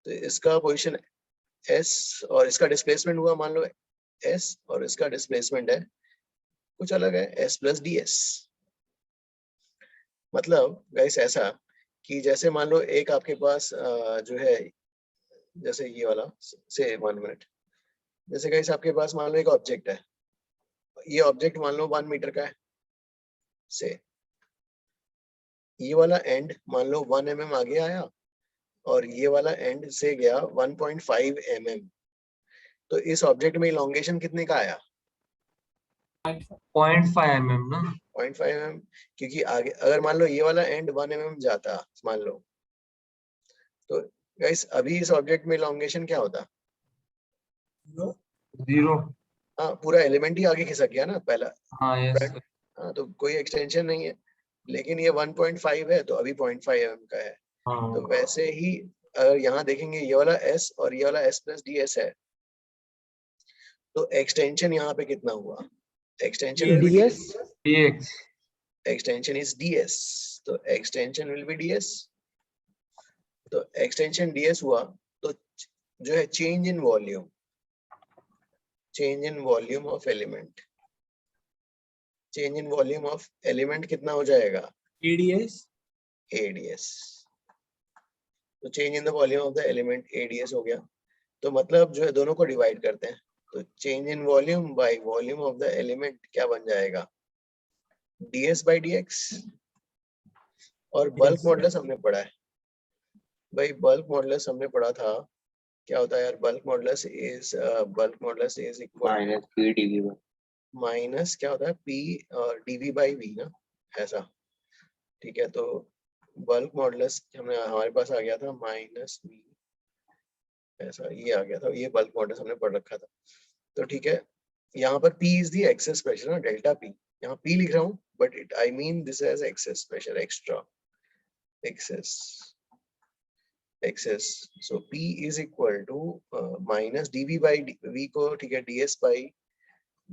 तो इसका पोजीशन s और इसका डिस्प्लेसमेंट हुआ मान लो s, और इसका डिस्प्लेसमेंट है कुछ अलग है, s प्लस डी एस। मतलब गाइस ऐसा कि जैसे मान लो एक आपके पास जो है, जैसे ये वाला से 1 मिनट, जैसे गाइस आपके पास मान लो एक ऑब्जेक्ट है, ये ऑब्जेक्ट मान लो 1 मीटर का है से, ये वाला एंड मान लो 1 mm आगे आया, और ये वाला एंड से गया 1.5 mm, तो इस ऑब्जेक्ट में इलोंगेशन कितने का आया? 0.5 mm ना, 0.5 mm, क्योंकि आगे अगर मान लो ये वाला एंड 1 mm जाता मान लो, तो गाइस अभी इस ऑब्जेक्ट में इलोंगेशन क्या होता? 0। हाँ, पूरा एलिमेंट ही आगे खिसक गया ना पहला। हाँ, यस। हाँ, तो कोई एक्सटेंशन नहीं है, लेकिन ये 1.5 है, तो अभी 0.5 mm का है। हाँ। तो वैसे ही अगर यहाँ देखेंगे ये वाला s और ये वाला s प्लस डी एस है, तो एक्सटेंशन यहाँ पे कितना हुआ? Extension dx, extension is ds, तो एक्सटेंशन विल बी ds, तो एक्सटेंशन ds हुआ, तो जो है change in volume, change in volume of element, change in volume of element कितना हो जाएगा? ADS, तो change in the volume of the element ADS हो गया। तो मतलब जो है दोनों को डिवाइड करते हैं, तो change in volume by volume of the element क्या बन जाएगा? DS by DX। और बल्क मॉडुलस हमने पढ़ा है भाई, बल्क मॉडुलस हमने पढ़ा था, क्या होता है यार? Bulk modulus is equal minus p dv, minus क्या होता है? p और dv बाई v ना, ऐसा। ठीक है, तो बल्क मॉडुलस हमारे पास आ गया था माइनस v, ऐसा ये आ गया था, ये बल्क मॉडुलस हमने पढ़ रखा था। तो ठीक है, यहाँ पर p is the excess pressure ना, डेल्टा p, यहाँ p लिख रहा हूँ, but it I mean this as excess pressure, extra excess, so p is equal to minus dv by v को, ठीक है, ds by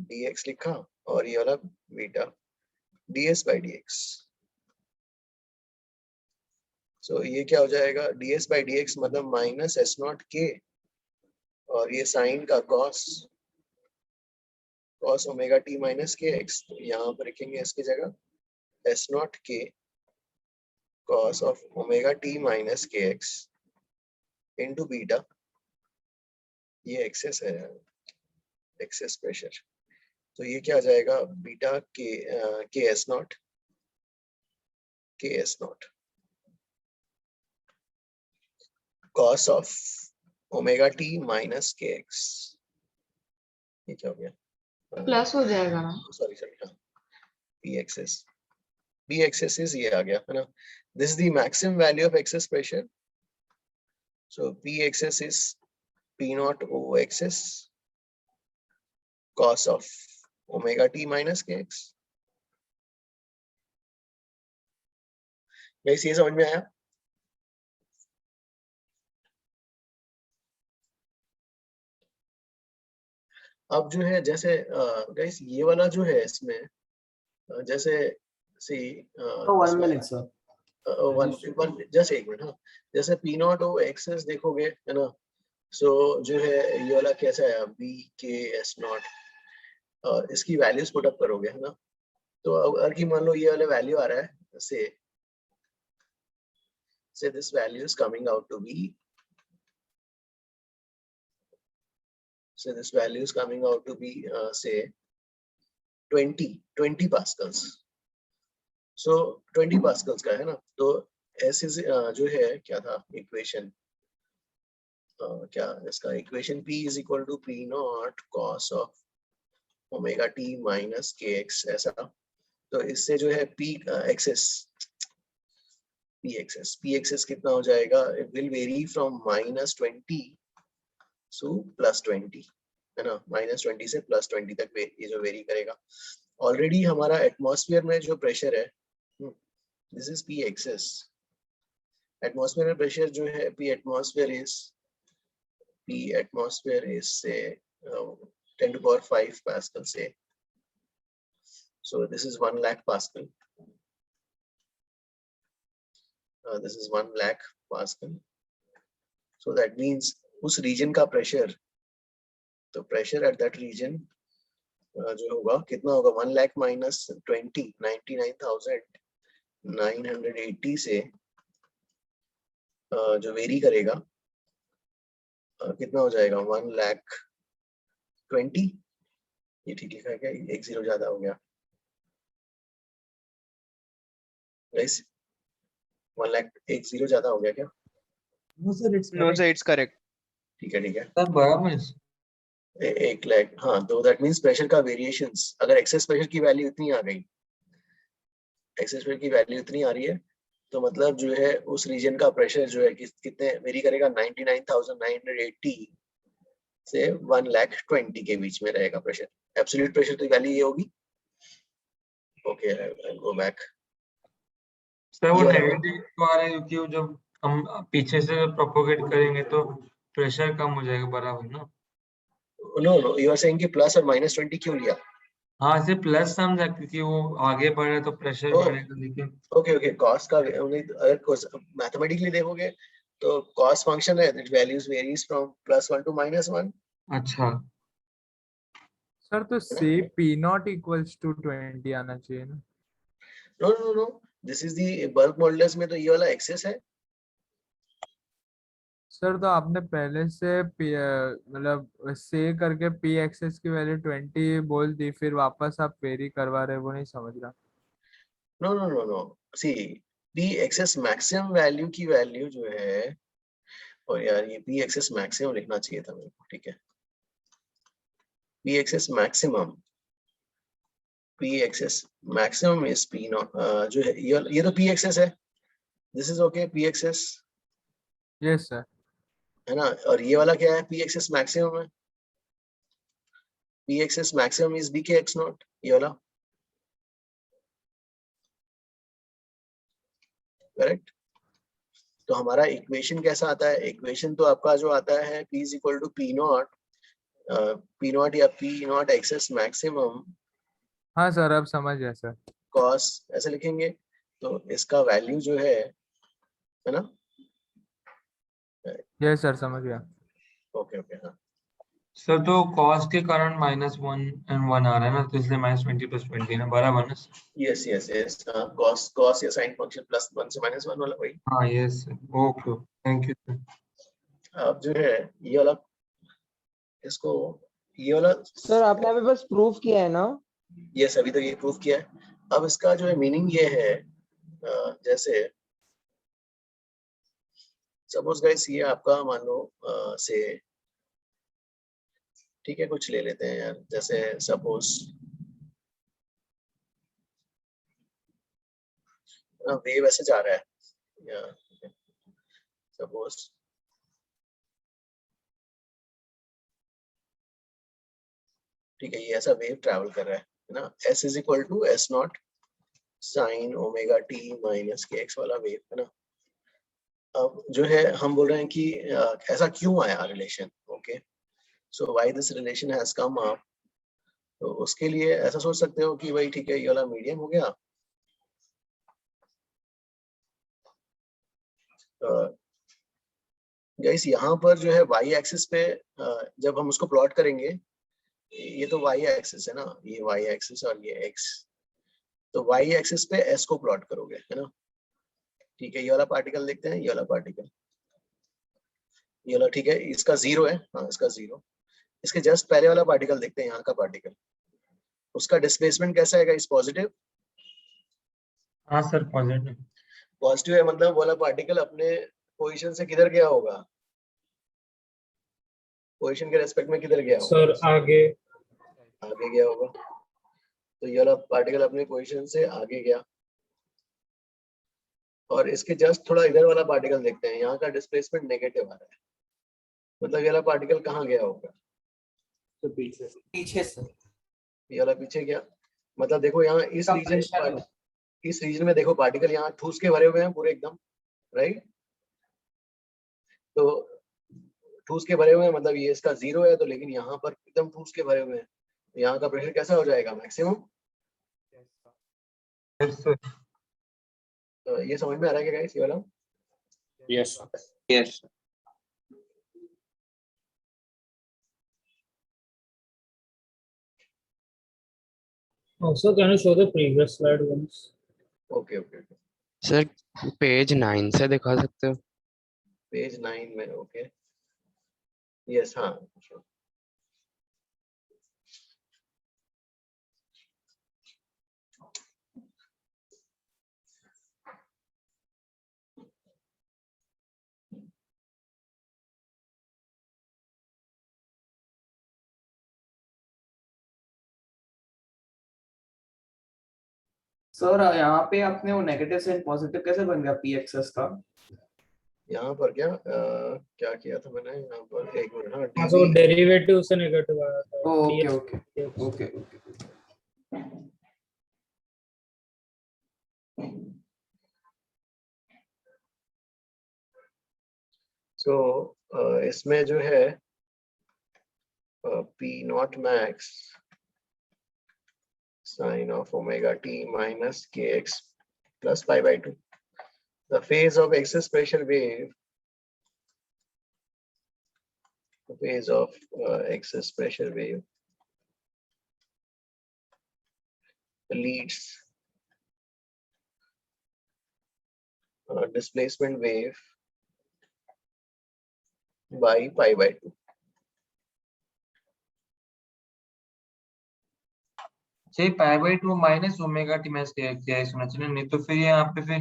dx लिखा, और ये वाला beta ds by dx, so ये क्या हो जाएगा? ds by dx मतलब माइनस s नॉट k, और ये साइन का cos omega t minus k x, तो यहाँ पर लिखेंगे इसकी जगह s not k cos of omega t minus kx into beta, ये एक्सेस है, एक्सेस प्रेशर, तो ये क्या आ जाएगा? बीटा के S not cos of omega t minus kx, ये क्या हो गया, प्लस हो जाएगा ना, सॉरी हाँ, P excess is ये आ गया है ना, this is the maximum value of excess pressure, so P excess is P naught O excess cos of omega t minus kx। Guys ये समझ में आया? अब जो है जैसे गाइस ये वाला जो है इसमें जैसे सी 1 minute sir, वन जस्ट एक मिनट, हाँ जैसे P नॉट ओ एक्सेस देखोगे है ना, सो जो है ये वाला कैसा है B K S नॉट, इसकी वैल्यूज पुट अप करोगे है ना, तो अगर की मान लो ये वाला वैल्यू आ रहा है, say this value is coming out to be, so this value is coming out to be say 20 pascals, so 20 pascals का है ना, तो ऐसे जो है क्या था इक्वेशन, क्या इसका equation P is equal to P naught cos of omega t minus kx ऐसा, तो इससे जो है P excess कितना हो जाएगा, it will vary from -20 to +20 है ना, -20 से +20 तक ये जो वेरी करेगा। ऑलरेडी हमारा एटमॉस्फेयर में जो प्रेशर है, this is P excess, atmosphere में प्रेशर जो है P atmosphere is say 10 to power 5 pascal say, so this is 1 lakh pascal, this is 1 lakh pascal, so that means उस रीजन का प्रेशर, तो प्रेशर एट दैट रीजन जो होगा कितना होगा, 1 लाख माइनस 20, 99,980 से जो वेरी करेगा कितना हो जाएगा, 1,20,000, ये ठीक लिखा है क्या, एक जीरो ज्यादा हो गया गाइस, 1,10,000 ज्यादा हो गया क्या? No sir, it's correct. ठीक है सर बराबर है। 1 लाख, हाँ, तो दैट मींस प्रेशर का वेरिएशंस, अगर एक्सेस प्रेशर की वैल्यू इतनी आ गई, एक्सेस प्रेशर की वैल्यू इतनी आ रही है, तो मतलब जो है उस रीजन का प्रेशर जो है कितने वेरी करेगा, 99,980 से 1,20,000 के बीच में रहेगा प्रेशर, एब्सोल्यूट प्रेशर तो वैल्यू ये होगी। ओके, आई गो बैक। सर वो नेगेटिव तो आ रहा है क्योंकि जब हम पीछे से प्रोपोगेट करेंगे तो प्रेशर कम हो जाएगा, बराबर ना? नो, यू आर सेइंग कि प्लस और -20 क्यों लिया? हाँ, सिर्फ प्लस समझा क्योंकि वो आगे बढ़ रहा है तो प्रेशर बढ़ेगा, लेकिन ओके कॉस का अगर मैथमेटिकली देखोगे तो कॉस फंक्शन है, that values varies from +1 to -1। अच्छा सर, तो से P नॉट इक्वल्स टू 20 आना चाहिए ना? No, this is the bulk modulus में तो ये वाला एक्सेस है सर, तो आपने पहले से मतलब से करके P एक्सेस की वैल्यू 20 बोल दी, फिर वापस आप वेरी करवा रहे, वो नहीं समझ रहा। नो, सी P एक्सेस मैक्सिमम वैल्यू की वैल्यू जो है, और यार ये P एक्सेस मैक्सिमम लिखना चाहिए था मेरे को, ठीक है, P excess maximum is P naught, जो है ये तो P एक्सेस है, this is okay, P excess yes sir, है ना, और ये वाला क्या है, P एक्सेस मैक्सिमम है, P excess maximum is BK x naught, ये वाला करेक्ट। तो हमारा इक्वेशन कैसा आता है, इक्वेशन तो आपका जो आता है P is equal to P naught या P नॉट एक्सेस मैक्सिमम, हाँ सर, अब समझ गया सर, कॉस ऐसे लिखेंगे, तो इसका वैल्यू जो है ना, यस सर, समझ गया। ओके हाँ सर, तो कॉस के कारण -1 and 1 आ रहा है ना, तो इसलिए -20 + 20 ना, बराबर ना? यस कॉस या साइन फंक्शन +1 से -1 वाला वही। हाँ yes sir, okay, thank you sir. अब जो है ये वाला, इसको ये वाला सर आपने अभी बस प्रूफ किया है ना? यस, अभी तो ये प्रूफ किया है। अब इसका जो है मीनिंग ये है, जैसे सपोज गाइस ये आपका मान लो से ठीक है, कुछ ले लेते हैं यार, जैसे सपोज वेव ऐसे जा रहा है, सपोज ठीक है, ये ऐसा वेव ट्रैवल कर रहा है ना, s is equal to s naught sine omega t minus k x वाला वेव है ना। अब जो है हम बोल रहे हैं कि ऐसा क्यों आया relation, okay, so why this relation has come up. तो उसके लिए ऐसा सोच सकते हो कि भाई ठीक है, ये वाला मीडियम हो गया, गाइस यहाँ पर जो है वाई एक्सिस पे जब हम उसको प्लॉट करेंगे, ये तो वाई एक्सिस है ना, ये वाई एक्सिस और ये एक्स, तो वाई एक्सिस पे एस को प्लॉट करोगे है ना। ठीक है, ये वाला पार्टिकल देखते हैं, ये वाला पार्टिकल, ये वाला ठीक है, इसका जीरो है, हाँ इसका जीरो। इसके जस्ट पहले वाला पार्टिकल देखते हैं, यहाँ का पार्टिकल, उसका डिस्प्लेसमेंट कैसा है इस पॉजिटिव। हाँ सर पॉजिटिव। पॉजिटिव है मतलब वो वाला पार्टिकल अपने पोजीशन से किधर गया होगा, पोजीशन के रेस्पेक्ट में किधर गया होगा सर आगे गया होगा। तो ये वाला पार्टिकल अपने पोजीशन से आगे गया, और इसके जस्ट थोड़ा इधर वाला पार्टिकल देखते हैं, यहाँ का डिस्प्लेसमेंट नेगेटिव आ रहा है, मतलब ये वाला पार्टिकल कहाँ गया होगा, तो पीछे सर, ये वाला पीछे गया। मतलब देखो यहाँ इस रीजन में देखो पार्टिकल यहाँ ठूस के भरे हुए हैं पूरे एकदम, राइट, तो ठूस के भरे हुए हैं, मतलब ये इसका जीरो है, तो लेकिन यहाँ पर एकदम ठूस के भरे हुए हैं, यहाँ का प्रेशर कैसा हो जाएगा, मैक्सिमम। तो ये समझ में आ रहा है क्या गाइस, ये वाला। Yes yes also can you show the previous slide once? Okay okay okay, sir page 9 से दिखा सकते हो। पेज 9 में, ओके, यस हाँ। सर यहाँ पे आपने वो नेगेटिव से पॉजिटिव कैसे बन गया पी एक्सेस का। यहाँ पर क्या किया था मैंने यहाँ पर, एक मिनट, हाँ हाँ, तो डेरिवेटिव से नेगेटिव आया था। Okay okay okay okay. So इसमें जो है P naught max sine of omega t minus k x plus pi by 2, the phase of excess pressure wave, the phase of excess pressure wave leads displacement wave by pi by 2. सही, pi by 2 minus omega t max k x होना चाहिए, नहीं तो फिर यहाँ पे फिर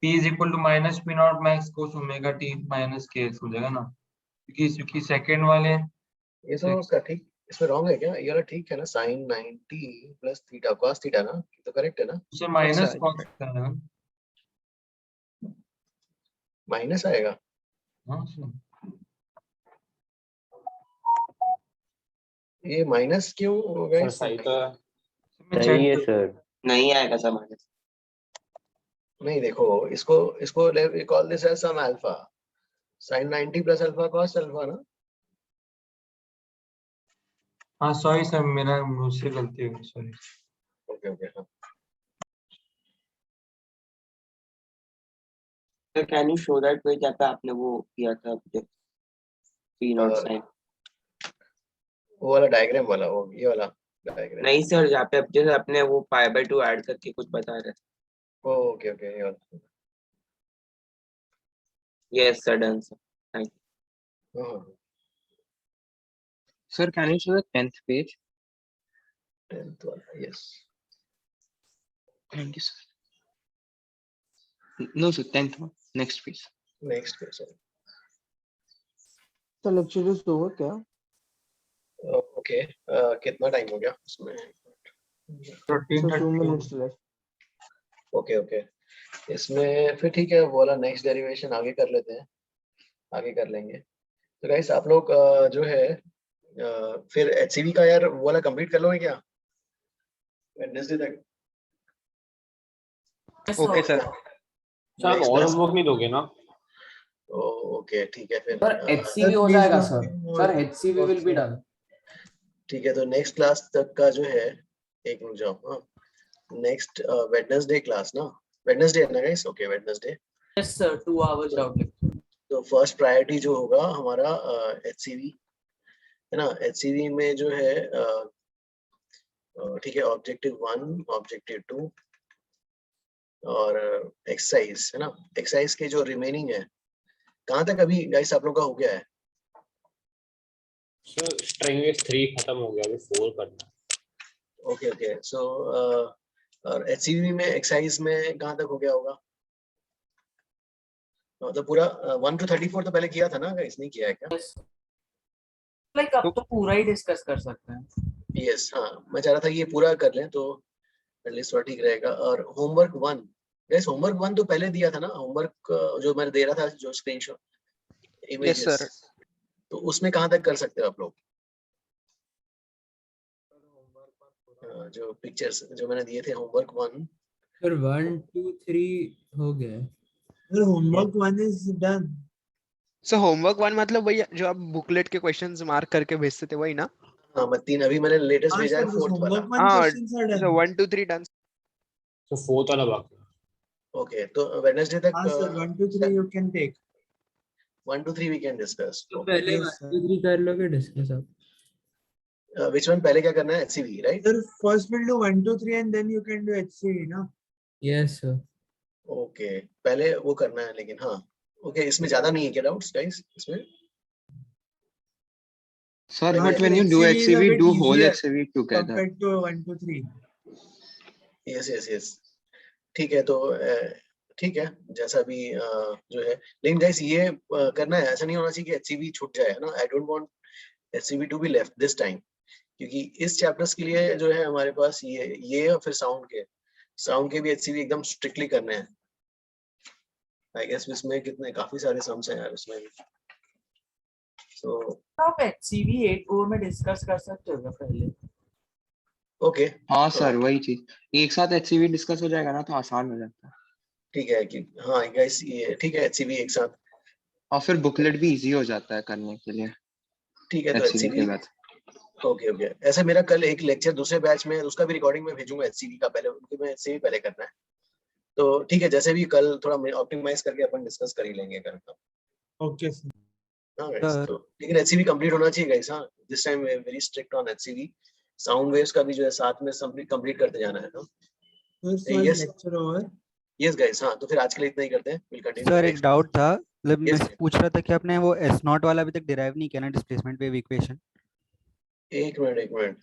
P is equal to minus P naught max cos omega t minus k x हो जाएगा ना, क्योंकि सेकंड वाले ये तो उसका ठीक, इसमें रॉन्ग है क्या, ये वाला ठीक है ना, sin 90 plus theta cos theta ना, तो करेक्ट है ना, उसे माइनस कॉस करना है, माइनस आएगा। हाँ ये माइनस क्यों हो गया, सही तो सही है सर, नहीं आएगा सर माइनस। नहीं देखो इसको call this as some alpha, sin 90 plus alpha cos alpha ना। हाँ सॉरी सर, मेरा मुझसे गलती हो गई, सॉरी। ओके ओके, हाँ sir can you show that page जहाँ पे आपने वो किया था पी नॉट साइन, वो वाला डायग्राम वाला, वो ये वाला डायग्राम। नहीं सर, जहाँ पे जैसे आपने वो पाई बाई 2 ऐड करके कुछ बता रहे थे। ओके ओके, ये वाला, yes sir, done sir, thank हाँ। Sir, can you show the 10th page? 10th वाला, yes. Thank you, sir. No, sir, 10th one. Next page. Next page, sir. तो लेक्चर इज ओवर क्या? Okay कितना time हो गया उसमें? 2 minutes left. Okay okay, इसमें फिर ठीक है, वो वाला नेक्स्ट डेरिवेशन आगे कर लेते हैं, आगे कर लेंगे। तो गाइस आप लोग जो है फिर एचसीवी का यार वो वाला कंप्लीट कर लोगे क्या वेडनेसडे तक? Okay sir. सर आप और होमवर्क नहीं दोगे ना? ओके ठीक है फिर। सर HCV हो जाएगा sir. Sir HCV will be done. ठीक है, तो नेक्स्ट क्लास तक का जो है, एक मिनट जाओ, हाँ नेक्स्ट वेडनेसडे क्लास ना, वेडनेसडे है ना guys? Okay Wednesday. Yes sir, 2 hours doubt lecture. तो फर्स्ट प्रायोरिटी जो होगा हमारा एचसीवी है ना। एचसीवी में जो है ठीक है, ऑब्जेक्टिव 1, ऑब्जेक्टिव 2 और एक्सरसाइज है ना। एक्सरसाइज के जो रिमेनिंग है, कहाँ तक अभी गाइस आप लोग का हो गया है? सर स्ट्रिंग में 3 खत्म हो गया, अभी 4 करना है। ओके ओके, सो और एचसीवी में एक्सरसाइज में कहाँ तक हो गया होगा? तो पूरा 1 to 34 तो पहले किया था ना गाइस, नहीं किया है क्या? लाइक अब तो पूरा ही डिस्कस कर सकते हैं। यस हाँ, मैं चाह रहा था ये पूरा कर लें तो एटलीस्ट थोड़ा ठीक रहेगा। और होमवर्क 1 गाइस, होमवर्क 1 तो पहले दिया था ना, होमवर्क जो मैं दे रहा था जो स्क्रीनशॉट इमेजेस। Yes, sir. तो उसमें कहाँ तक कर सकते हो आप लोग? जो पिक्चर्स जो मैंने दिए थे होमवर्क 1। सर 1 2 3 हो गए। Sir, homework 1 is done. So homework 1 मतलब वही जो आप बुकलेट के क्वेश्चंस मार्क करके भेजते थे वही ना? हाँ मैं 3 अभी मैंने लेटेस्ट हाँ भेजा है, sir, this फोर्थ वाला। homework 1 हाँ, questions are so done. 1 2 3 done. तो 4th वाला बाकी है। ओके, तो वेडनेसडे तक हाँ sir, 1 2 3 you can take. 1 to 3 we can discuss. तो पहले Yes, sir. 1 2 3 कर लोगे डिस्कस आप। Which one पहले क्या करना है? HCV right? Sir, first we'll do 1 2 3 and then you can do HCV, ना? Yes sir. ओके पहले वो करना है, लेकिन हाँ ओके इसमें ज्यादा नहीं है क्या डाउट्स गाइस इसमें? Sir, But but when you do HCV is a HCV, bit do whole easier HCV together. compared to 1 2 3. Yes yes yes, ठीक है। तो ठीक है, जैसा भी जो है, लेकिन गाइस ये करना है, ऐसा नहीं होना चाहिए कि एचसीवी छूट जाए ना। I don't want HCV to be left this time, क्योंकि इस चैप्टर्स के लिए जो है हमारे पास ये और फिर साउंड के भी एचसीवी एकदम स्ट्रिक्टली करने हैं। आई गेस इसमें कितने काफी सारे सम्स हैं यार उसमें भी। सो आप HCV 8 को में डिस्कस कर सकते हो पहले। ओके हाँ सर, वही चीज एक साथ HCV डिस्कस हो जाएगा ना तो आसान हो जाता है। ठीक है कि हाँ गाइस ये ठीक है, एचसीवी एक साथ, और फिर बुकलेट भी इजी हो जाता है करने के लिए। ठीक है। तो HCV एचसीवी के बाद ओके ओके। ऐसे मेरा कल एक लेक्चर दूसरे बैच में, उसका भी रिकॉर्डिंग में भेजूंगा एचसीवी का, पहले उनके में एचसीवी पहले करना है। तो ठीक है, जैसे भी कल थोड़ा ऑप्टिमाइज करके अपन डिस्कस कर ही लेंगे कल का। Okay, sir. हाँ गाइस, तो लेकिन एचसीवी कंप्लीट होना चाहिए गाइस। हाँ this time we are very strict on HCV. Sound waves का भी जो है साथ में कंप्लीट करते जाना है ना। Sir, yes lecture over. Yes guys, हाँ तो फिर आज के लिए इतना ही करते हैं, विल कंटिन्यू सर एक डाउट था, मतलब मैं Yes, पूछ रहा था कि आपने वो एस नॉट वाला अभी तक डिराइव नहीं किया ना, डिस्प्लेसमेंट वेव इक्वेशन? एक मिनट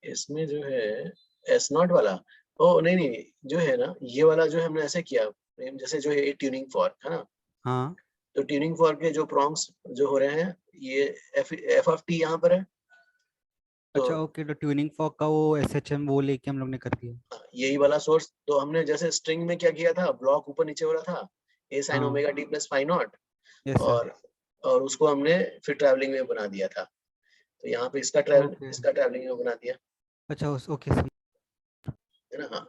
इसमें जो है एस नॉट वाला, ओ नहीं जो है ना ये वाला जो हमने ऐसे किया, जैसे जो है ट्यूनिंग फॉर्क है ना। हाँ तो ट्यूनिंग फॉर्क के जो प्रॉम्प्ट्स जो हो रहे हैं, ये एफ ऑफ टी यहाँ पर है। तो अच्छा ओके, तो ट्यूनिंग फॉर्क का वो एसएचएम वो लेके हम लोग ने कर दिया। यही वाला सोर्स, तो हमने जैसे स्ट्रिंग में क्या किया था, ब्लॉक ऊपर नीचे हो रहा था, ए साइन हाँ omega t plus phi naught, yes sir. और उसको हमने फिर ट्रैवलिंग में बना दिया था। तो यहाँ पे इसका ट्रैवलिंग में बना दिया अच्छा ओके सर, है ना। हाँ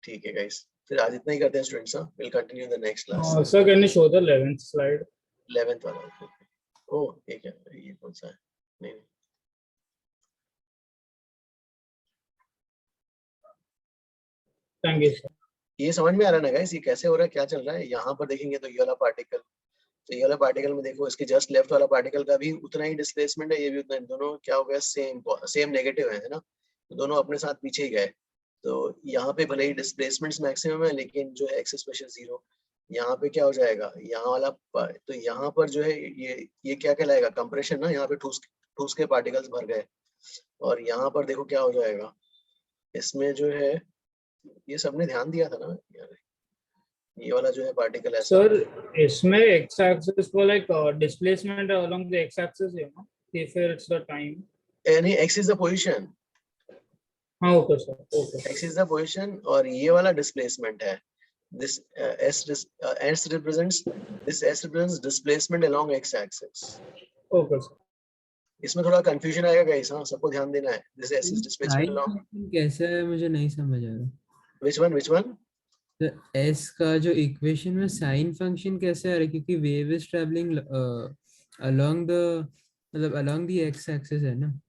ठीक है गाइस, फिर आज इतना ही करते हैं स्टूडेंट्स। हाँ will continue the next class. Sir can you show the 11th slide? 11th वाला ओ एक है, ये कौन सा है? नहीं थैंक यू सर। ये समझ में आ रहा है ना गाइस, ये कैसे हो रहा है, क्या चल रहा है? यहाँ पर देखेंगे तो ये वाला पार्टिकल, तो ये वाला पार्टिकल में देखो, इसके जस्ट लेफ्ट वाला पार्टिकल का भी उतना ही डिस्प्लेसमेंट है, ये भी उतना, दोनों क्या हो गया, सेम नेगेटिव है ना। तो दोनों अपने साथ पीछे ही गए। तो यहाँ पे भले ही डिस्प्लेसमेंट्स मैक्सिमम है, लेकिन जो है एक्स स्पेशल 0, यहाँ पे क्या हो जाएगा, यहाँ वाला तो यहाँ पर जो है ये क्या कहलाएगा, कंप्रेशन ना। यहाँ पे ठूस के पार्टिकल्स भर गए, और यहाँ पर देखो क्या हो जाएगा, इसमें जो है ये सबने ध्यान दिया था ना यार, ये वाला जो है पार्टिकल ऐसा। सर इसमें x axis पर like displacement along the x axis है ना? If it's the time. यानी x is the position. हाँ okay sir okay. x is the position और ये वाला displacement है. This s represents displacement along x axis. Okay sir. इसमें थोड़ा कंफ्यूजन आएगा गाइस, हाँ सबको ध्यान देना है. This s is displacement along. कैसे है मुझे नहीं समझ आ रहा. Which one? तो s का जो इक्वेशन में साइन फंक्शन कैसे आ रहा है, क्योंकि wave is travelling along the मतलब अलोंग द x एक्सिस है ना.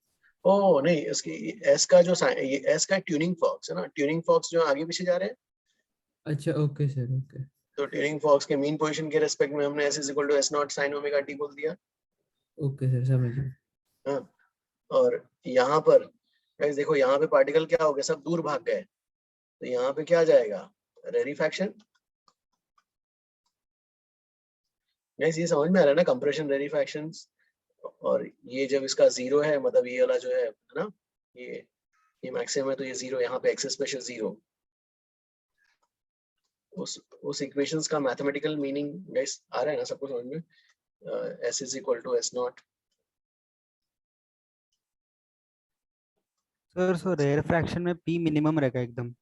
ओह नहीं, इसकी s का जो ये s का ट्यूनिंग फॉक्स है ना, ट्यूनिंग फॉक्स जो आगे पीछे जा रहे हैं. अच्छा ओके सर ओके. तो ट्यूनिंग फॉक्स के मीन पोजीशन के रिस्पेक्ट में हमने s = s0 sin omega t बोल दिया. ओके सर समझ गया. हाँ, और यहाँ पर गाइस देखो, यहाँ पे पार्टिकल क्या हो गया, सब दूर भाग गए. तो यहाँ पे क्या जाएगा, रेरिफैक्शन. गाइस ये समझ में आ रहा है ना, कंप्रेशन रेरिफैक्शंस. और ये जब इसका 0 है, मतलब ये वाला जो है ना, ये मैक्सिमम है, तो ये 0, यहाँ पे x स्पेशल 0. उस इक्वेशंस का मैथमेटिकल मीनिंग गाइस आ रहा है ना सबको समझ में. s = s0. Sir so rarefaction में p मिनिमम रहेगा एकदम.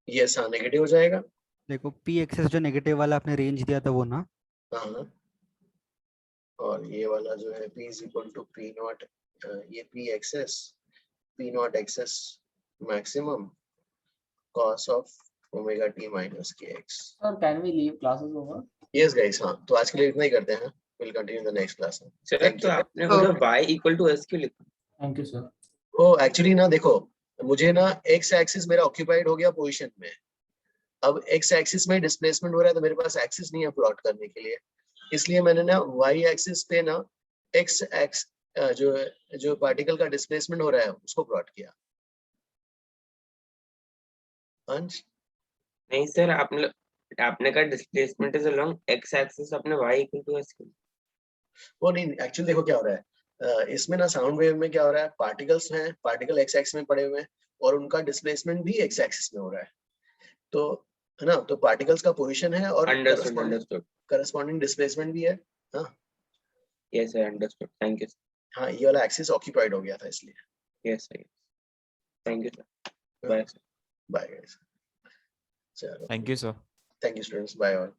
यस हाँ, नेगेटिव हो जाएगा. देखो p एक्सेस जो नेगेटिव वाला आपने रेंज दिया था वो ना. हाँ, और ये वाला जो है p = p0, ये p excess p0 excess maximum cos of omega t minus kx. Sir, can we leave classes over? Yes guys, हाँ तो आज के लिए इतना ही करते हैं. We'll continue in the next class. Sir तो आपने बोला y = s क्यों लिखा? Thank you sir. Oh actually ना देखो, मुझे ना x एक्सिस मेरा ऑक्यूपाइड हो गया पोजीशन में. अब x एक्सिस में डिस्प्लेसमेंट हो रहा है, तो मेरे पास एक्सिस नहीं है प्लॉट करने के लिए. इसलिए मैंने ना y एक्सिस पे ना x एक्स जो पार्टिकल का डिस्प्लेसमेंट हो रहा है उसको प्लॉट किया. अंश नहीं सर, आपने कहा displacement is along x axis, आपने y = s क्यों? वो नहीं, एक्चुअली देखो क्या हो रहा है, इसमें ना साउंड वेव में क्या हो रहा है, पार्टिकल्स हैं, पार्टिकल x एक्सिस में पड़े हुए हैं और उनका डिस्प्लेसमेंट भी x एक्सिस में हो रहा है. तो है ना, तो पार्टिकल्स का पोजीशन है और अंडरस्टूड करस्पॉन्डिंग डिस्प्लेसमेंट भी है. हाँ yes sir, understood. Thank you. हाँ, ये वाला एक्सिस ऑक्यूपाइड हो गया था इसलिए. Yes sir, thank you sir. Bye sir. Bye guys. चलो thank you sir. Thank you students. Bye all.